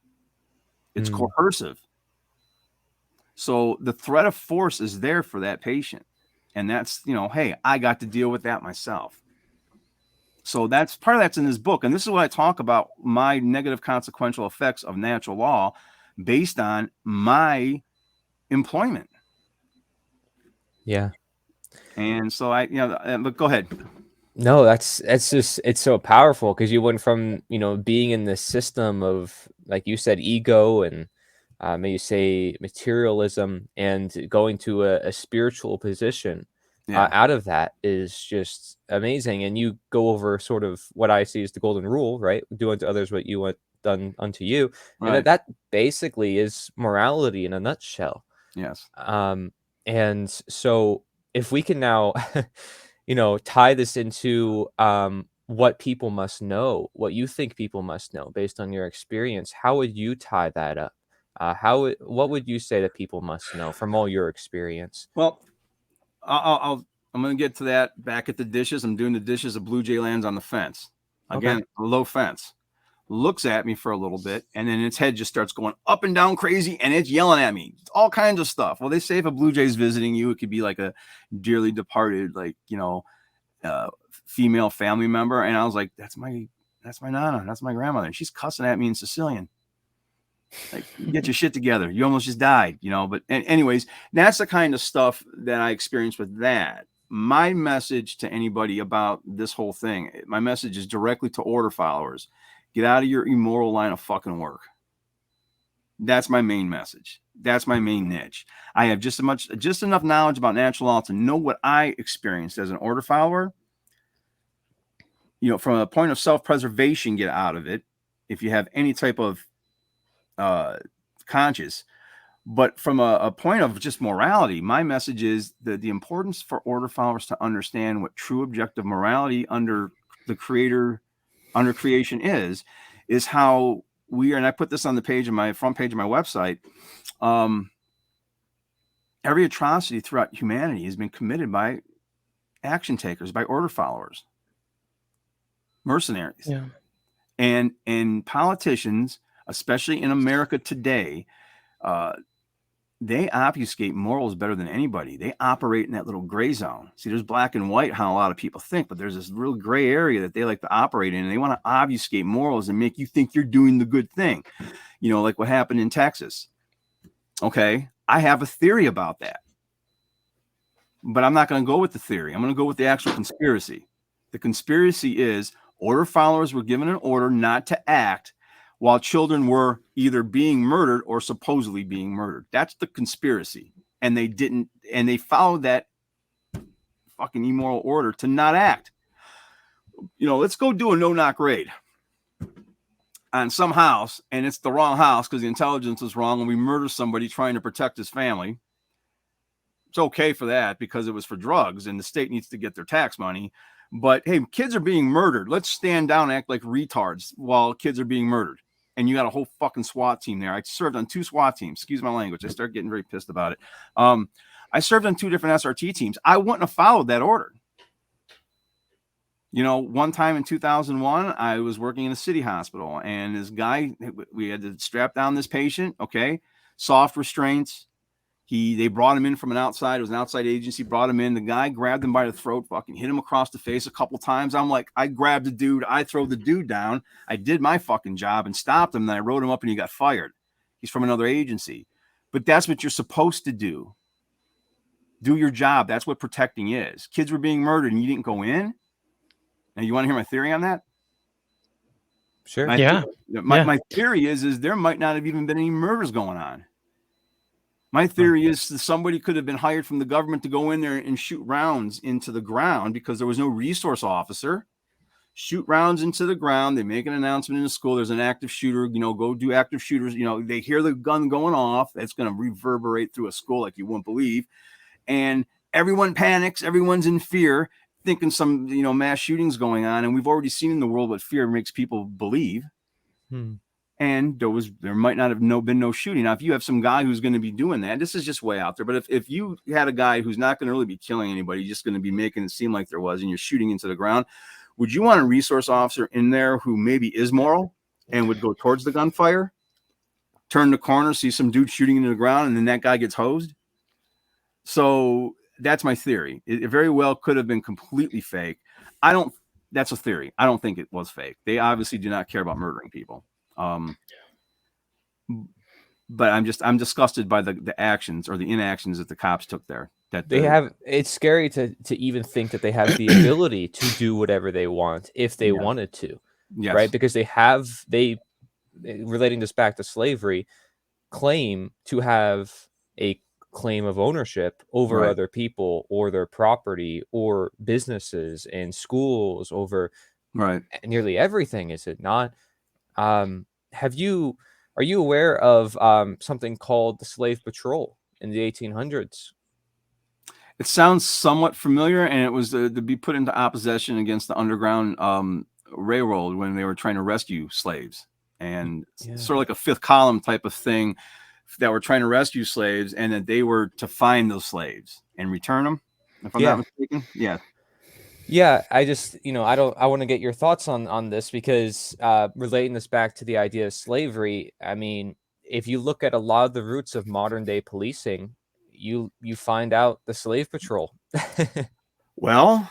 It's coercive. So the threat of force is there for that patient. And that's, hey, I got to deal with that myself. So that's part of that's in this book. And this is what I talk about, my negative consequential effects of natural law based on my employment. Yeah. And so but go ahead. No, that's just, it's so powerful, because you went from, being in this system of, like you said, ego and maybe say materialism, and going to a spiritual position. Out of that is just amazing. And you go over sort of what I see as the golden rule, right? Do unto others what you want done unto you. Right. And that basically is morality in a nutshell. Yes. And so if we can now, tie this into what people must know, what you think people must know based on your experience, how would you tie that up? What would you say that people must know from all your experience? Well, I'm going to get to that back at the dishes. I'm doing the dishes. A blue jay lands on the fence. Again, a low fence. Looks at me for a little bit, and then its head just starts going up and down crazy, and it's yelling at me. All kinds of stuff. Well, they say if a blue jay's visiting you, it could be like a dearly departed, female family member. And I was like, that's my nana. That's my grandmother. And she's cussing at me in Sicilian. Like, get your shit together. You almost just died, But anyways, that's the kind of stuff that I experienced with that. My message to anybody about this whole thing, my message is directly to order followers. Get out of your immoral line of fucking work. That's my main message. That's my main niche. I have just enough knowledge about natural law to know what I experienced as an order follower. From a point of self-preservation, get out of it. If you have any type of conscious, but from a point of just morality, my message is that the importance for order followers to understand what true objective morality under the creator, under creation is how we are. And I put this on the front page of my website. Every atrocity throughout humanity has been committed by action takers, by order followers, mercenaries, and politicians, especially in America today, they obfuscate morals better than anybody. They operate in that little gray zone. See, there's black and white, how a lot of people think, but there's this real gray area that they like to operate in, and they want to obfuscate morals and make you think you're doing the good thing. Like what happened in Texas. Okay, I have a theory about that, but I'm not going to go with the theory. I'm going to go with the actual conspiracy. The conspiracy is order followers were given an order not to act while children were either being murdered or supposedly being murdered. That's the conspiracy. And they didn't, and they followed that fucking immoral order to not act. Let's go do a no-knock raid on some house, and it's the wrong house because the intelligence is wrong, and we murder somebody trying to protect his family. It's okay for that because it was for drugs and the state needs to get their tax money. But hey, kids are being murdered. Let's stand down and act like retards while kids are being murdered. And you got a whole fucking SWAT team there. I served on 2 SWAT teams. Excuse my language. I start getting very pissed about it. I served on 2 different SRT teams. I wouldn't have followed that order. You know, one time in 2001, I was working in a city hospital, and this guy, we had to strap down this patient. Okay, soft restraints. They brought him in from an outside. It was an outside agency. Brought him in. The guy grabbed him by the throat, fucking hit him across the face a couple times. I'm like, I grabbed the dude. I throw the dude down. I did my fucking job and stopped him. Then I wrote him up, and he got fired. He's from another agency. But that's what you're supposed to do. Do your job. That's what protecting is. Kids were being murdered, and you didn't go in. Now, you want to hear my theory on that? Sure. My theory is there might not have even been any murders going on. My theory is that somebody could have been hired from the government to go in there and shoot rounds into the ground because there was no resource officer. Shoot rounds into the ground. They make an announcement in the school. There's an active shooter, you know, go do active shooters. You know, they hear the gun going off. That's going to reverberate through a school like you wouldn't believe. And everyone panics. Everyone's in fear, thinking some, you know, mass shootings going on. And we've already seen in the world what fear makes people believe. And there might not have been no shooting. Now, if you have some guy who's going to be doing that, this is just way out there. But if you had a guy who's not going to really be killing anybody, just going to be making it seem like there was, and you're shooting into the ground, would you want a resource officer in there who maybe is moral and would go towards the gunfire, turn the corner, see some dude shooting into the ground, and then that guy gets hosed? So that's my theory. It very well could have been completely fake. That's a theory. I don't think it was fake. They obviously do not care about murdering people. But I'm disgusted by the actions or the inactions that the cops took there. It's scary to even think that they have the ability to do whatever they want if they wanted to, right? Because they relating this back to slavery, claim to have a claim of ownership over other people or their property or businesses and schools over nearly everything, is it not? Are you aware of something called the slave patrol in the 1800s? It sounds somewhat familiar, and it was to be put into opposition against the Underground Railroad when they were trying to rescue slaves, and sort of like a fifth column type of thing that were trying to rescue slaves, and that they were to find those slaves and return them, if I'm not mistaken. Yeah, I just, I want to get your thoughts on this because relating this back to the idea of slavery, I mean, if you look at a lot of the roots of modern day policing, you find out the slave patrol. Well,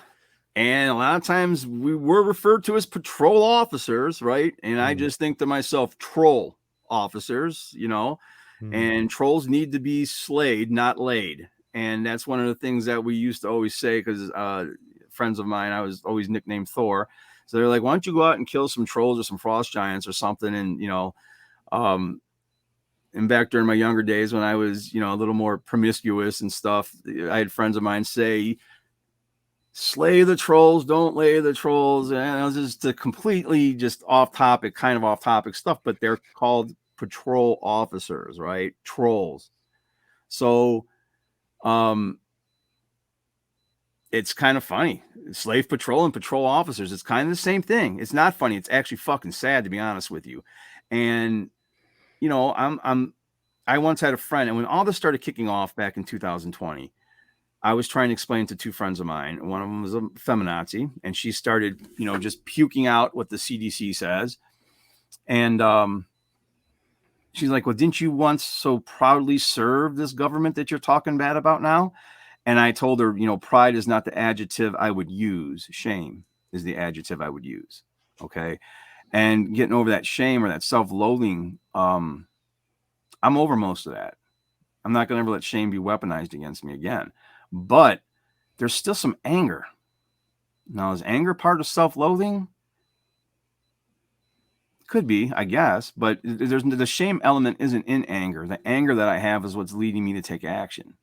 and a lot of times we were referred to as patrol officers, right? And I just think to myself, troll officers, and trolls need to be slayed, not laid. And that's one of the things that we used to always say, because friends of mine, I was always nicknamed Thor. So they're like, why don't you go out and kill some trolls or some frost giants or something? And, and back during my younger days when I was, a little more promiscuous and stuff, I had friends of mine say, slay the trolls, don't lay the trolls. And it was just a completely just off topic stuff, but they're called patrol officers, right? Trolls. So, it's kind of funny. Slave patrol and patrol officers, it's kind of the same thing. It's not funny. It's actually fucking sad, to be honest with you. And, I once had a friend, and when all this started kicking off back in 2020, I was trying to explain to 2 friends of mine. One of them was a feminazi, and she started, just puking out what the CDC says. And she's like, well, didn't you once so proudly serve this government that you're talking bad about now? And I told her, pride is not the adjective I would use. Shame is the adjective I would use. Okay. And getting over that shame or that self-loathing, I'm over most of that. I'm not going to ever let shame be weaponized against me again. But there's still some anger. Now, is anger part of self-loathing? Could be, I guess. But the shame element isn't in anger. The anger that I have is what's leading me to take action.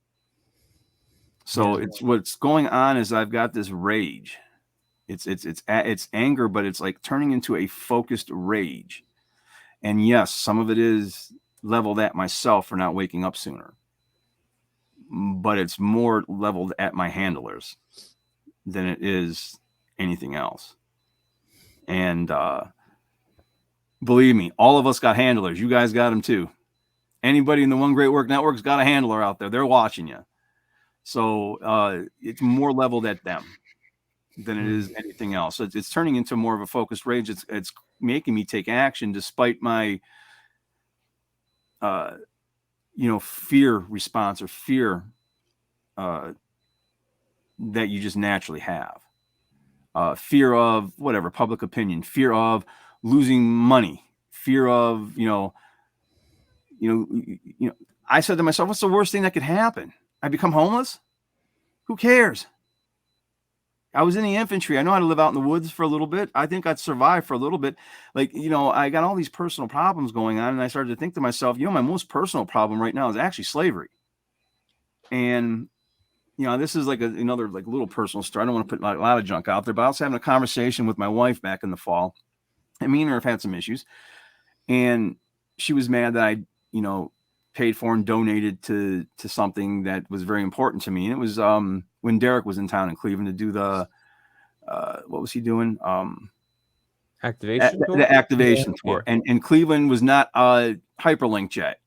So it's what's going on is I've got this rage. It's anger, but it's like turning into a focused rage. And yes, some of it is leveled at myself for not waking up sooner. but it's more leveled at my handlers than it is anything else. And believe me, all of us got handlers. You guys got them too. Anybody in the One Great Work Network's got a handler out there. They're watching you. So it's more leveled at them than it is anything else. So it's turning into more of a focused rage. It's making me take action despite my fear response or fear that you just naturally have. Fear of whatever, public opinion, fear of losing money, fear of, I said to myself, what's the worst thing that could happen? I become homeless? Who cares? I was in the infantry. I know how to live out in the woods for a little bit. I think I'd survive for a little bit. I got all these personal problems going on, and I started to think to myself, my most personal problem right now is actually slavery. And, this is another little personal story. I don't want to put a lot of junk out there, but I was having a conversation with my wife back in the fall, and me and her have had some issues. And she was mad that I, paid for and donated to something that was very important to me. And it was when Derek was in town in Cleveland to do the what was he doing? Activation tour? The activation tour. Yeah. And Cleveland was not a hyperlink yet.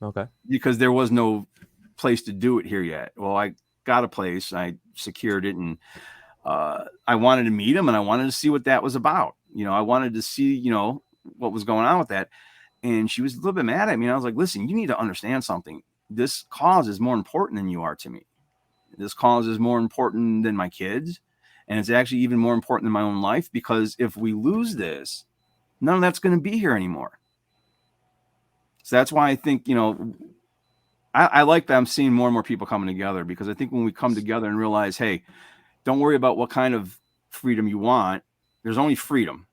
Okay. Because there was no place to do it here yet. Well, I got a place, I secured it, and I wanted to meet him, and I wanted to see what that was about. I wanted to see, what was going on with that. And she was a little bit mad at me. And I was like, listen, you need to understand something. This cause is more important than you are to me. This cause is more important than my kids. And it's actually even more important than my own life, because if we lose this, none of that's going to be here anymore. So that's why I think, I like that I'm seeing more and more people coming together, because I think when we come together and realize, hey, don't worry about what kind of freedom you want. There's only freedom.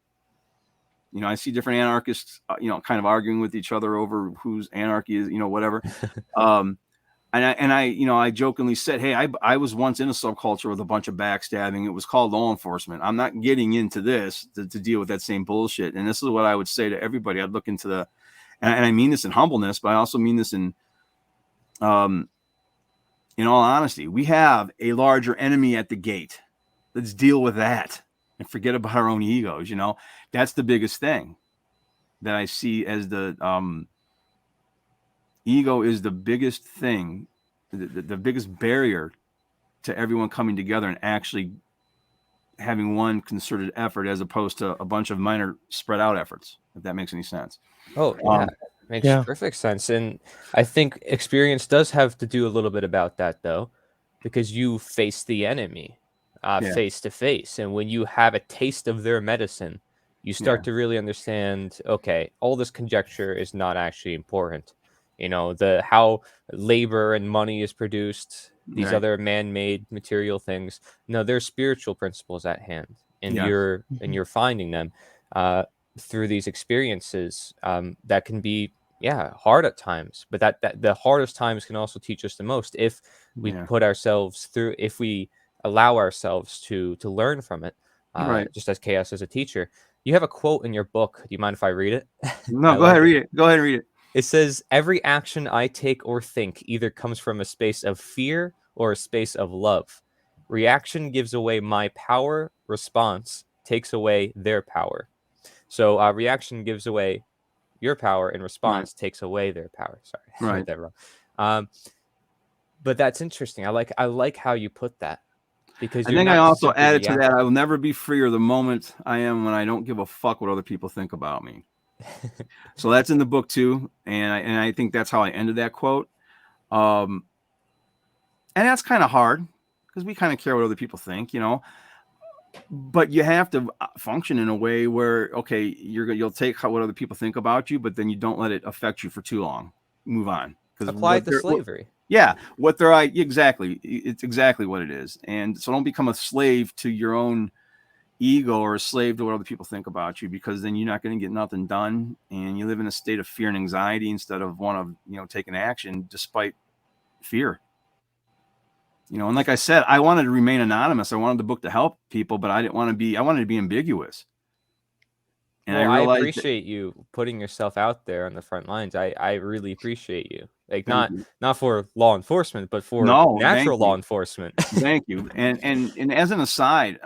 I see different anarchists, kind of arguing with each other over whose anarchy is, whatever. And I jokingly said, hey, I was once in a subculture with a bunch of backstabbing. It was called law enforcement. I'm not getting into this to deal with that same bullshit. And this is what I would say to everybody. I'd look into and I mean this in humbleness, but I also mean this in all honesty. We have a larger enemy at the gate. Let's deal with that and forget about our own egos. That's the biggest thing that I see as the ego is the biggest thing, the biggest barrier to everyone coming together and actually having one concerted effort, as opposed to a bunch of minor spread out efforts, if that makes any sense. Oh, yeah. Makes perfect sense. And I think experience does have to do a little bit about that, though, because you face the enemy face to face. And when you have a taste of their medicine, you start to really understand, okay, all this conjecture is not actually important. How labor and money is produced, these other man-made material things. No, there's spiritual principles at hand, and you're finding them through these experiences that can be hard at times, but that the hardest times can also teach us the most if we put ourselves through, if we allow ourselves to learn from it, just as chaos as a teacher. You have a quote in your book. Do you mind if I read it? No, go ahead, read it. Go ahead and read it. It says, every action I take or think either comes from a space of fear or a space of love. Reaction gives away my power. Response takes away their power. So reaction gives away your power, and response takes away their power. Sorry, I read that wrong. But that's interesting. I like how you put that, because I think I also added to that, I will never be freer the moment I am when I don't give a fuck what other people think about me. So that's in the book too, and I think that's how I ended that quote. And that's kind of hard, because we kind of care what other people think, but you have to function in a way where, okay, you'll take what other people think about you, but then you don't let it affect you for too long. Move on. Apply it to slavery. Exactly. It's exactly what it is. And so don't become a slave to your own ego or a slave to what other people think about you, because then you're not going to get nothing done, and you live in a state of fear and anxiety instead of one of taking action despite fear. And like I said, I wanted to remain anonymous. I wanted the book to help people, but I wanted to be ambiguous. And I appreciate you putting yourself out there on the front lines. I really appreciate you. like Thank not you. not for law enforcement, but for No, thank natural law you. enforcement. Thank you. And as an aside,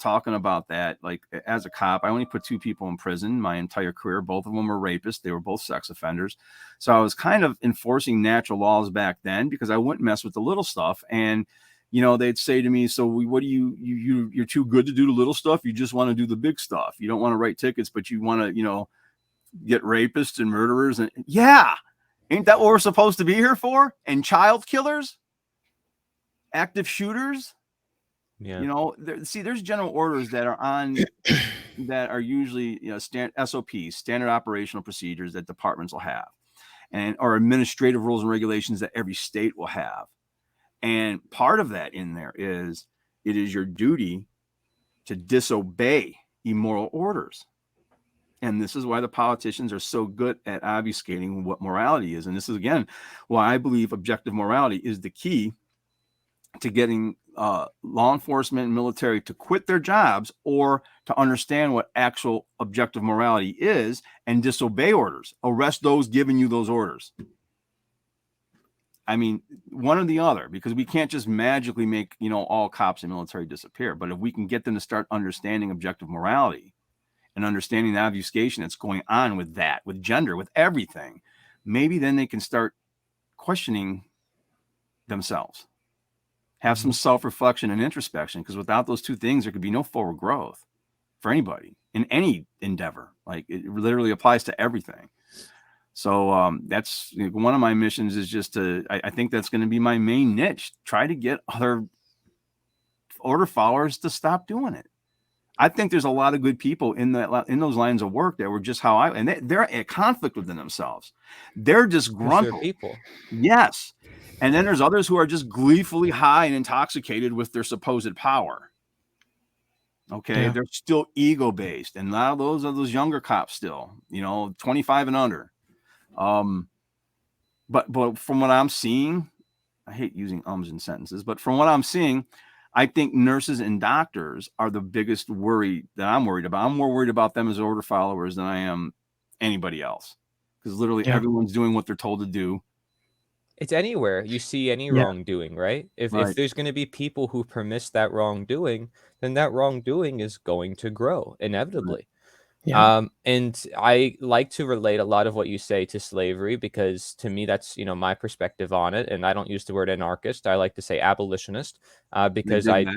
talking about that, like as a cop, I only put 2 people in prison my entire career. Both of them were rapists. They were both sex offenders. So I was kind of enforcing natural laws back then because I wouldn't mess with the little stuff. And they'd say to me, "So what do you're too good to do the little stuff. You just want to do the big stuff. You don't want to write tickets, but you want to, get rapists and murderers." And yeah, ain't that what we're supposed to be here for? And child killers, active shooters. Yeah. There's general orders that are on that are usually SOPs, standard operational procedures that departments will have, and or administrative rules and regulations that every state will have. And part of that in there is it is your duty to disobey immoral orders. And this is why the politicians are so good at obfuscating what morality is. And this is, again, why I believe objective morality is the key to getting law enforcement and military to quit their jobs or to understand what actual objective morality is and disobey orders. Arrest those giving you those orders. I mean, one or the other, because we can't just magically make, all cops and military disappear. But if we can get them to start understanding objective morality and understanding the obfuscation that's going on with that, with gender, with everything, maybe then they can start questioning themselves, have some self-reflection and introspection, because without those 2 things, there could be no forward growth for anybody in any endeavor. Like, it literally applies to everything. So that's one of my missions, is just I think that's going to be my main niche. Try to get other order followers to stop doing it. I think there's a lot of good people in those lines of work that were just they're at conflict within themselves. They're disgruntled. People. Yes. And then there's others who are just gleefully high and intoxicated with their supposed power. Okay. Yeah. They're still ego based. And a lot of those are those younger cops still, 25 and under. But from what I'm seeing, I hate using ums in sentences, but from what I'm seeing, I think nurses and doctors are the biggest worry that I'm worried about. I'm more worried about them as order followers than I am anybody else, because literally everyone's doing what they're told to do. It's anywhere you see any Yeah. wrongdoing, right? If Right. there's going to be people who permit that wrongdoing, then that wrongdoing is going to grow inevitably. Yeah. And I like to relate a lot of what you say to slavery, because to me that's my perspective on it. And I don't use the word anarchist. I like to say abolitionist, because Dig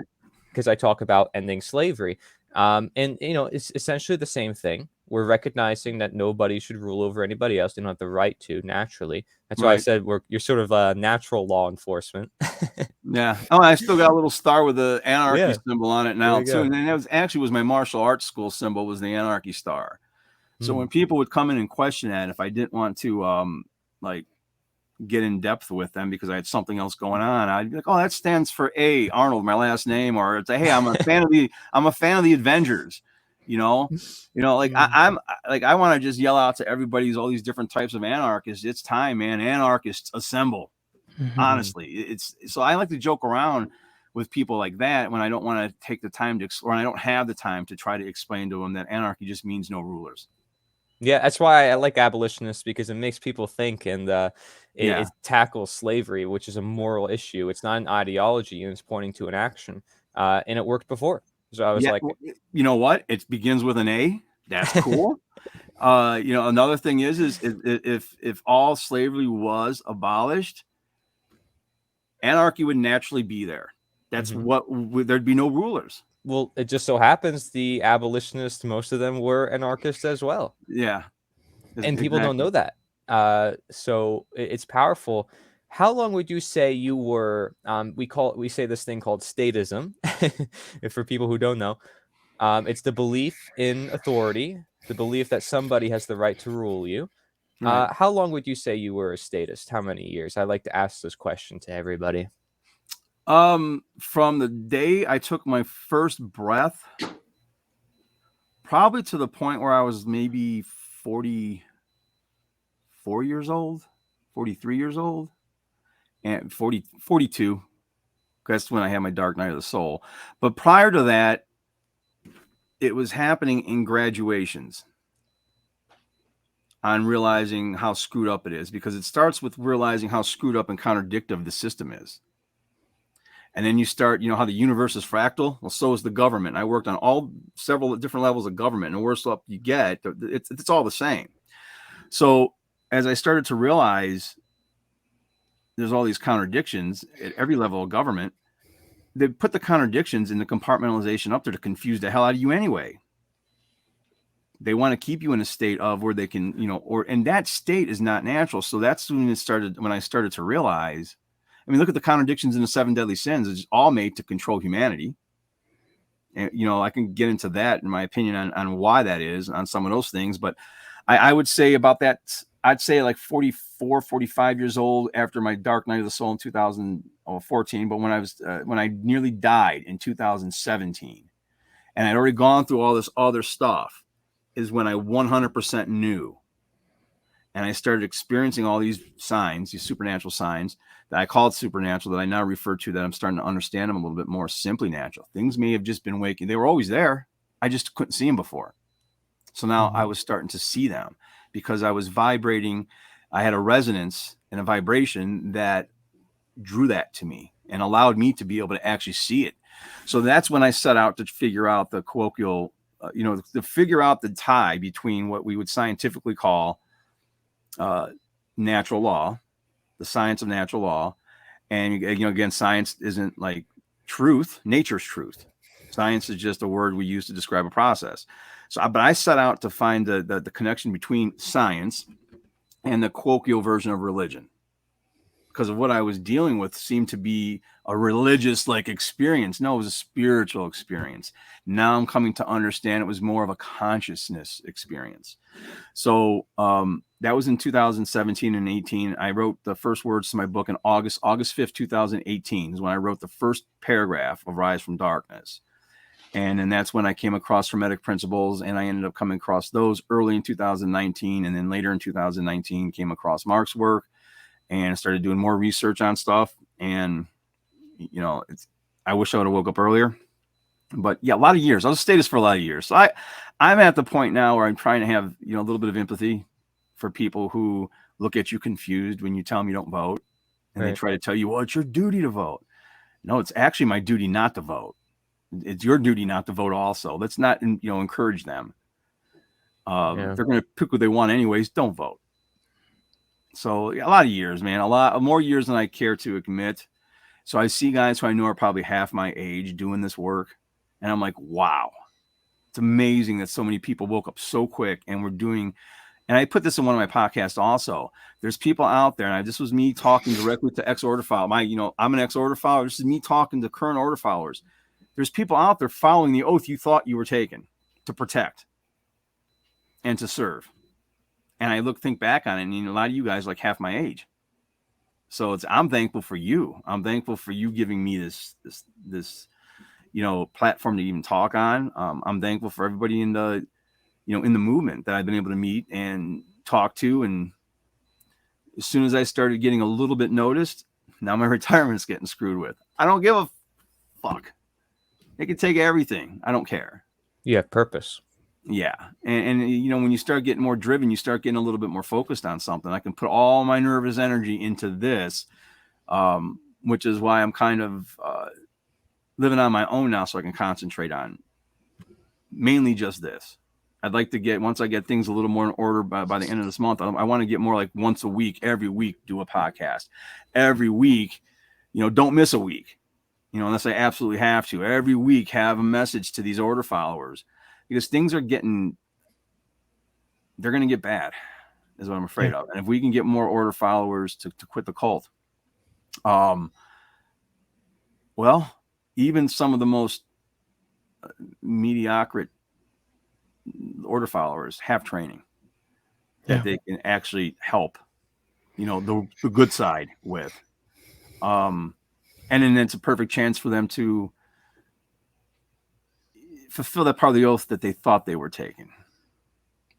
that. I talk about ending slavery. And it's essentially the same thing. We're recognizing that nobody should rule over anybody else. They don't have the right to, naturally. That's why I Right. said you're sort of natural law enforcement. Yeah. Oh, I still got a little star with the anarchy Yeah. symbol on it There now you too. go. And then that was my martial arts school symbol, was the anarchy star. So Mm. when people would come in and question that, if I didn't want to like get in depth with them because I had something else going on, I'd be like, "Oh, that stands for A. Arnold, my last name," or it's "Hey, I'm a fan of the Avengers." Like I want to just yell out to everybody, all these different types of anarchists. It's time, man. Anarchists assemble. Honestly, it's so I like to joke around with people like that when I don't want to take the time to explore, and I don't have the time to try to explain to them that anarchy just means no rulers. Yeah, that's why I like abolitionists, because it makes people think, and it tackles slavery, which is a moral issue. It's not an ideology, and it's pointing to an action. And it worked before. So I was Yeah, like, you know what? It begins with an A. That's cool. Another thing is if all slavery was abolished, anarchy would naturally be there. That's there'd be no rulers. Well, it just so happens the abolitionists, most of them were anarchists as well. Yeah. And people don't Exactly. know that. So it's powerful. How long would you say you were, we say this thing called statism, for people who don't know. It's the belief in authority, the belief that somebody has the right to rule you. Right. How long would you say you were a statist? How many years? I like to ask this question to everybody. From the day I took my first breath, probably to the point where I was maybe 44 years old, 43 years old, and 42. That's when I had my dark night of the soul. But prior to that, it was happening in graduations. on realizing how screwed up it is, because it starts with realizing how screwed up and contradictive the system is. And then you start, how the universe is fractal. Well, so is the government. I worked on several different levels of government, and the worse up you get, it's all the same. So as I started to realize there's all these contradictions at every level of government, they put the contradictions in the compartmentalization up there to confuse the hell out of you anyway. They want to keep you in a state of where they can, and that state is not natural. So that's when I started to realize, look at the contradictions in the 7 deadly sins. It's all made to control humanity. And, I can get into that in my opinion on why that is on some of those things. But I would say about that, I'd say like 44, 45 years old after my dark night of the soul in 2014. But when I nearly died in 2017, and I'd already gone through all this other stuff, is when I 100% knew. And I started experiencing all these signs, these supernatural signs that I called supernatural, that I now refer to, that I'm starting to understand them a little bit more simply natural. Things may have just been waking. They were always there. I just couldn't see them before. So now I was starting to see them because I was vibrating. I had a resonance and a vibration that drew that to me and allowed me to be able to actually see it. So that's when I set out to figure out the colloquial, to figure out the tie between what we would scientifically call natural law, the science of natural law. And, again, science isn't like truth, nature's truth. Science is just a word we use to describe a process. But I set out to find the connection between science and the colloquial version of religion, because of what I was dealing with seemed to be a religious like experience. No, it was a spiritual experience. Now I'm coming to understand it was more of a consciousness experience. So that was in 2017 and 18. I wrote the first words to my book in August 5th, 2018 is when I wrote the first paragraph of Rise from Darkness. And then that's when I came across Hermetic Principles, and I ended up coming across those early in 2019. And then later in 2019 came across Mark's work and started doing more research on stuff. And, I wish I would have woke up earlier. But yeah, a lot of years. I'll just stay this for a lot of years. So I'm at the point now where I'm trying to have, a little bit of empathy for people who look at you confused when you tell them you don't vote. And They try to tell you, well, it's your duty to vote. No, it's actually my duty not to vote. It's your duty not to vote also. Let's not, encourage them. They're going to pick what they want anyways. Don't vote. So a lot of years, man, a lot more years than I care to admit. So I see guys who I know are probably half my age doing this work. And I'm like, wow, it's amazing that so many people woke up so quick and we're doing. And I put this in one of my podcasts also. There's people out there, and this was me talking directly to ex-order file. I'm an ex-order follower. This is me talking to current order followers. There's people out there following the oath you thought you were taking to protect and to serve. And I think back on it, and a lot of you guys like half my age. So I'm thankful for you. I'm thankful for you giving me this platform to even talk on. I'm thankful for everybody in the movement that I've been able to meet and talk to. And as soon as I started getting a little bit noticed, now my retirement's getting screwed with. I don't give a fuck. They can take everything. I don't care. You have purpose. Yeah. And when you start getting more driven, you start getting a little bit more focused on something. I can put all my nervous energy into this, which is why I'm kind of living on my own now, so I can concentrate on mainly just this. I'd like to once I get things a little more in order by the end of this month, I want to get more like once a week, every week, do a podcast. Every week, don't miss a week, unless I absolutely have to. Every week, have a message to these order followers, because things are they're going to get bad, is what I'm afraid of. And if we can get more order followers to quit the cult, well, even some of the most mediocre order followers have training that they can actually help, the good side with. And then it's a perfect chance for them to fulfill that part of the oath that they thought they were taking.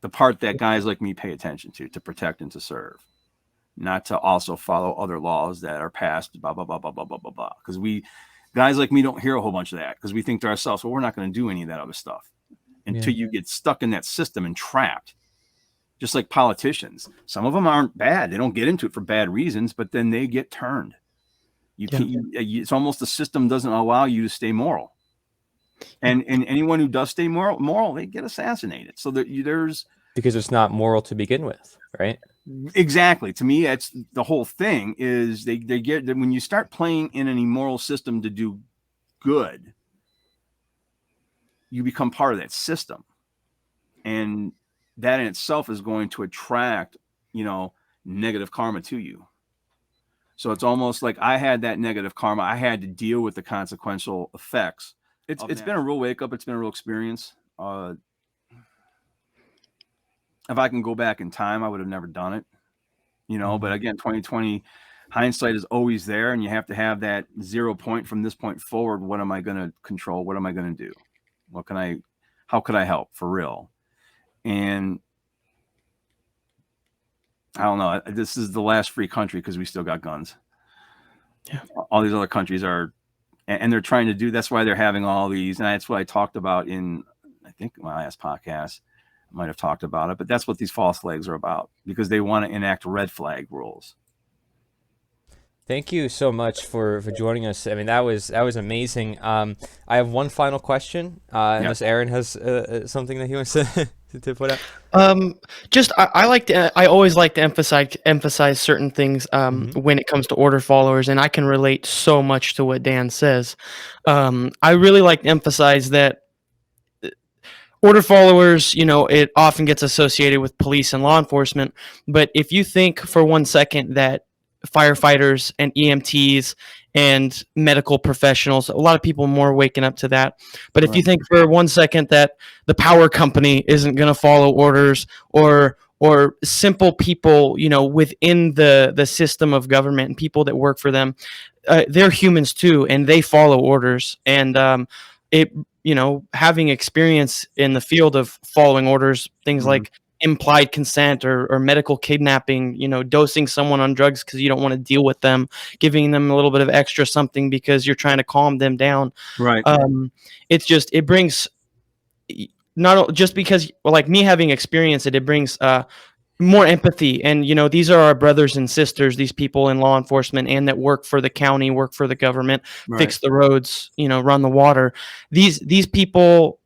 The part that guys like me pay attention to protect and to serve, not to also follow other laws that are passed, blah, blah, blah, blah, blah, blah, blah, blah. Because guys like me don't hear a whole bunch of that, because we think to ourselves, well, we're not going to do any of that other stuff until you get stuck in that system and trapped. Just like politicians, some of them aren't bad. They don't get into it for bad reasons, but then they get turned. It's almost the system doesn't allow you to stay moral. And anyone who does stay moral, they get assassinated. So there's because it's not moral to begin with, right? Exactly. To me, that's the whole thing. Is they get when you start playing in an immoral system to do good, you become part of that system, and that in itself is going to attract, negative karma to you. So it's almost like I had that negative karma. I had to deal with the consequential effects. It's been a real wake up. It's been a real experience. If I can go back in time, I would have never done it, but again, 2020 hindsight is always there, and you have to have that 0 point from this point forward. What am I going to control? What am I going to do? How could I help for real? And I don't know. This is the last free country because we still got guns. Yeah. All these other countries are, and they're trying to do, that's why they're having all these. And that's what I talked about in, I think, my last podcast. I might have talked about it, but that's what these false flags are about, because they want to enact red flag rules. Thank you so much for joining us. I mean, that was amazing. I have one final question, unless Aaron has something that he wants to put out. I always like to emphasize certain things when it comes to order followers, and I can relate so much to what Dan says. I really like to emphasize that order followers, it often gets associated with police and law enforcement, but if you think for 1 second that firefighters and EMTs and medical professionals, a lot of people more waking up to that. But if you think for 1 second that the power company isn't going to follow orders, or simple people, within the system of government and people that work for them, they're humans too, and they follow orders. And having experience in the field of following orders, things like implied consent or medical kidnapping, dosing someone on drugs because you don't want to deal with them, giving them a little bit of extra something because you're trying to calm them down. Right. It brings, not just because, like me having experience it brings more empathy. And, these are our brothers and sisters, these people in law enforcement and that work for the county, work for the government, fix the roads, run the water. These people,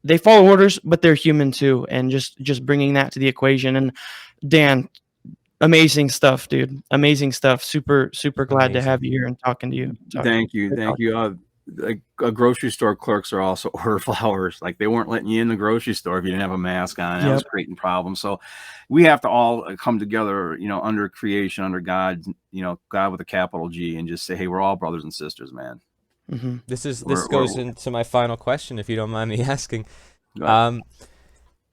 they follow orders, but they're human too. And just bringing that to the equation. And Dan, amazing stuff, dude. Amazing stuff. Super, super glad to have you here and talking to you. Thank you. Like grocery store clerks are also order flowers. Like, they weren't letting you in the grocery store if you didn't have a mask on. That was creating problems. So we have to all come together, under creation, under God, God with a capital G, and just say, hey, we're all brothers and sisters, man. Mm-hmm. This goes into my final question, if you don't mind me asking.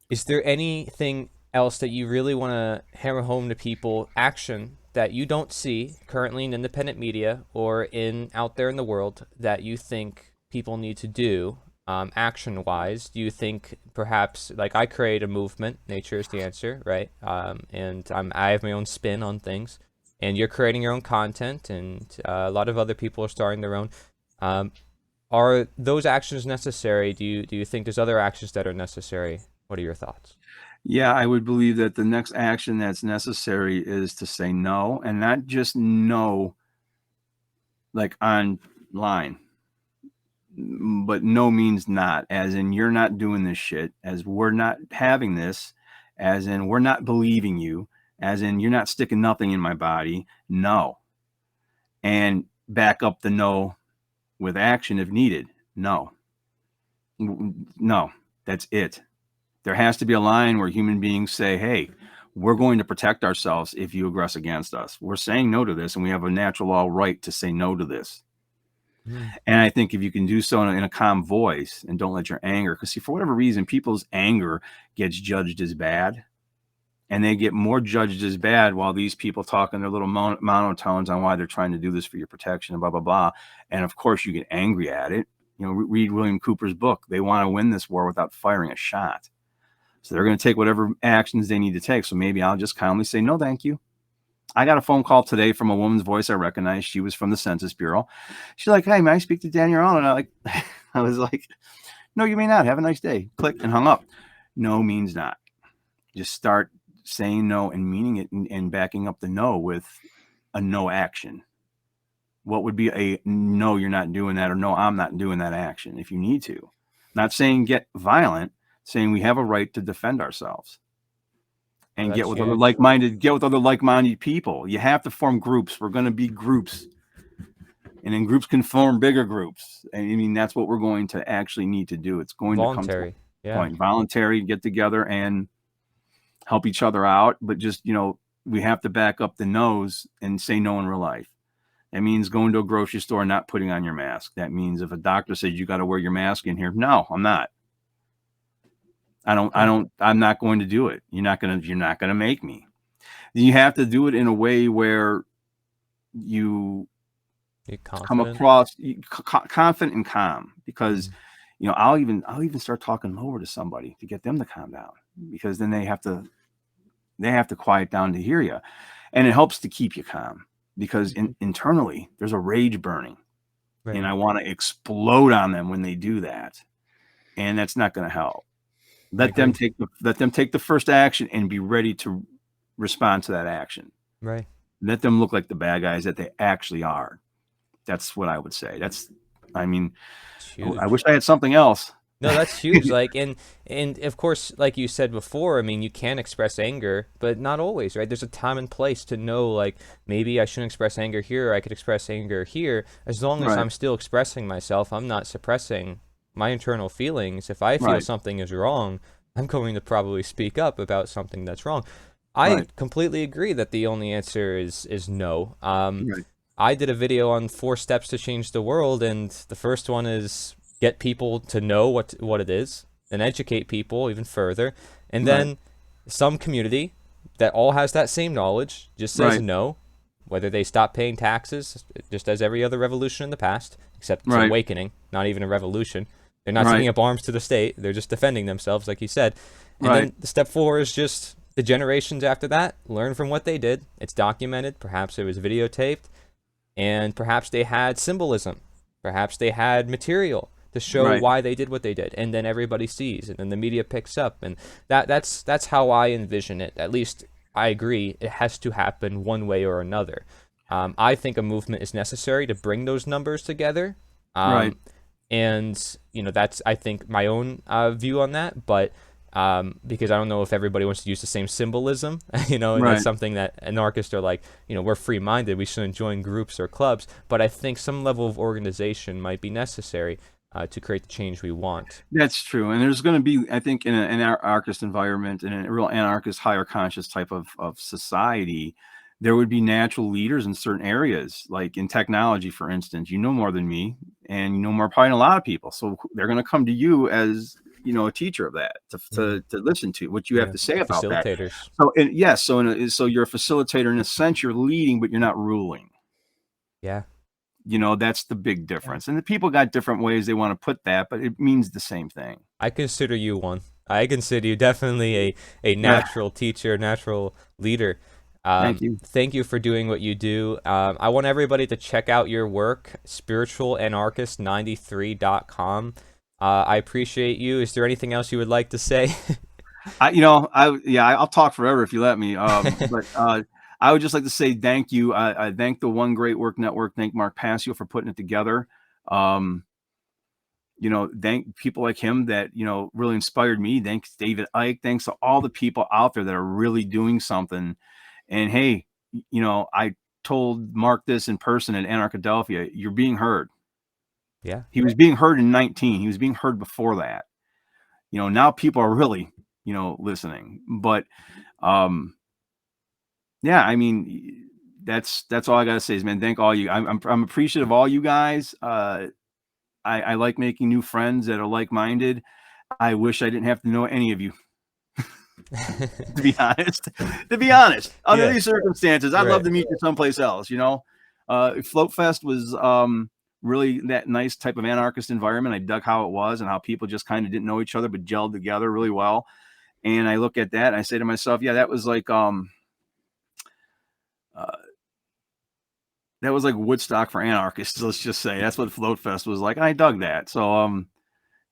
Is there anything else that you really want to hammer home to people, action that you don't see currently in independent media or out there in the world, that you think people need to do action wise? Do you think perhaps, like, I create a movement, nature is the answer, right? And I have my own spin on things, and you're creating your own content, and a lot of other people are starting their own. Are those actions necessary? Do you think there's other actions that are necessary? What are your thoughts? Yeah, I would believe that the next action that's necessary is to say no, and not just no, like online, but no means not, as in you're not doing this shit, as we're not having this, as in we're not believing you, as in you're not sticking nothing in my body. No. And back up the no with action if needed. No, that's it. There has to be a line where human beings say, hey, we're going to protect ourselves if you aggress against us. We're saying no to this, and we have a natural law right to say no to this. And I think if you can do so in a calm voice and don't let your anger, because see, for whatever reason, people's anger gets judged as bad, and they get more judged as bad while these people talk in their little monotones on why they're trying to do this for your protection and blah, blah, blah. And of course you get angry at it. Read William Cooper's book. They want to win this war without firing a shot. So they're going to take whatever actions they need to take. So maybe I'll just calmly say, no, thank you. I got a phone call today from a woman's voice I recognized. She was from the Census Bureau. She's like, hey, may I speak to Daniel? And I was like, no, you may not. Have a nice day. Click, and hung up. No means not. Just start saying no and meaning it, and backing up the no with a no action. What would be a no, you're not doing that, or no, I'm not doing that action if you need to. Not saying get violent, saying we have a right to defend ourselves. And get That's with other huge. like-minded people. You have to form groups. We're going to be groups. And then groups can form bigger groups. And I mean, that's what we're going to actually need to do. It's going to come to Voluntary. a Yeah. point. Voluntary, get together and help each other out. But just, we have to back up the no's and say no in real life. That means going to a grocery store and not putting on your mask. That means if a doctor says you got to wear your mask in here, no, I'm not. I'm not going to do it. You're not going to make me. You have to do it in a way where you come across confident and calm, because I'll even start talking lower to somebody to get them to calm down, because then they have to quiet down to hear you, and it helps to keep you calm, because internally there's a rage burning, and I want to explode on them when they do that, and that's not going to help. Let them take the first action and be ready to respond to that action. Right. Let them look like the bad guys that they actually are. That's what I would say. I wish I had something else. No, that's huge. Like, and of course, like you said before, I mean, you can express anger, but not always, right? There's a time and place to know, like, maybe I shouldn't express anger here, or I could express anger here. As long as I'm still expressing myself, I'm not suppressing my internal feelings. If I feel something is wrong, I'm going to probably speak up about something that's wrong. I completely agree that the only answer is no. I did a video on 4 steps to change the world, and the first one is get people to know what it is, and educate people even further, and then some community that all has that same knowledge just says no, whether they stop paying taxes, just as every other revolution in the past, except it's an awakening, not even a revolution. They're not taking up arms to the state. They're just defending themselves, like you said. And then the step 4 is just the generations after that, learn from what they did. It's documented. Perhaps it was videotaped. And perhaps they had symbolism. Perhaps they had material to show why they did what they did. And then everybody sees, and then the media picks up. And that's how I envision it. At least I agree it has to happen one way or another. I think a movement is necessary to bring those numbers together. And, that's, I think, my own view on that. But because I don't know if everybody wants to use the same symbolism, and that's something that anarchists are like, we're free-minded, we shouldn't join groups or clubs. But I think some level of organization might be necessary to create the change we want. That's true. And there's going to be, I think, in an anarchist environment, in a real anarchist, higher conscious type of society, there would be natural leaders in certain areas, like in technology, for instance. You know more than me, and you know more probably than a lot of people. So they're going to come to you as a teacher of that, to listen to what you have to say about that. So, so you're a facilitator in a sense. You're leading, but you're not ruling. Yeah. That's the big difference. And the people got different ways they want to put that, but it means the same thing. I consider you one. I consider you definitely a natural teacher, natural leader. Thank you. Thank you for doing what you do. I want everybody to check out your work, spiritualanarchist93.com. I appreciate you. Is there anything else you would like to say? I'll talk forever if you let me. But I would just like to say thank you. I thank the One Great Work Network. Thank Mark Passio for putting it together. Thank people like him that, really inspired me. Thanks David Icke. Thanks to all the people out there that are really doing something. And hey, I told Mark this in person at Anarchadelphia. You're being heard. Yeah. He was being heard in 19. He was being heard before that. Now people are really, listening. But I mean, that's all I gotta say is, man, thank all you. I'm appreciative of all you guys. I like making new friends that are like-minded. I wish I didn't have to know any of you. to be honest, under these circumstances, I'd love to meet you someplace else. Float Fest was really that nice type of anarchist environment. I dug how it was and how people just kind of didn't know each other but gelled together really well. And I look at that and I say to myself, that was like Woodstock for anarchists. Let's just say that's what Float Fest was like. And I dug that. So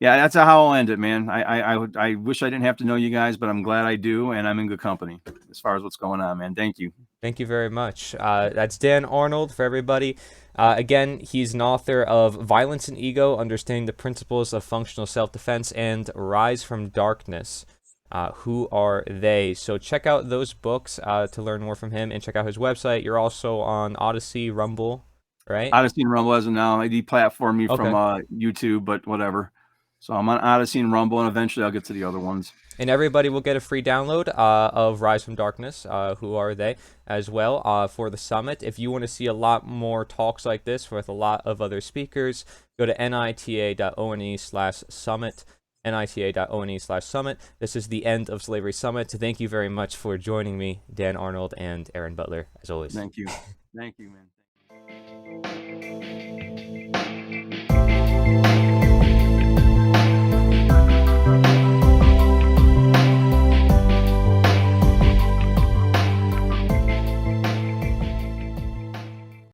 Yeah, that's how I'll end it, man. I wish I didn't have to know you guys, but I'm glad I do, and I'm in good company as far as what's going on, man. Thank you. Thank you very much. That's Dan Arnold for everybody. Again, he's an author of Violence and Ego, Understanding the Principles of Functional Self-Defense, and Rise from Darkness. Who are they? So check out those books to learn more from him, and check out his website. You're also on Odyssey, Rumble, right? Odyssey and Rumble as of now. They deplatform me from Okay. YouTube, but whatever. So I'm on Odyssey and Rumble, and eventually I'll get to the other ones. And everybody will get a free download of Rise from Darkness, Who Are They, as well for the summit. If you want to see a lot more talks like this with a lot of other speakers, go to nita.one/summit, nita.one/summit. This is the end of Slavery Summit. Thank you very much for joining me, Dan Arnold and Aaron Butler, as always. Thank you. Thank you, man.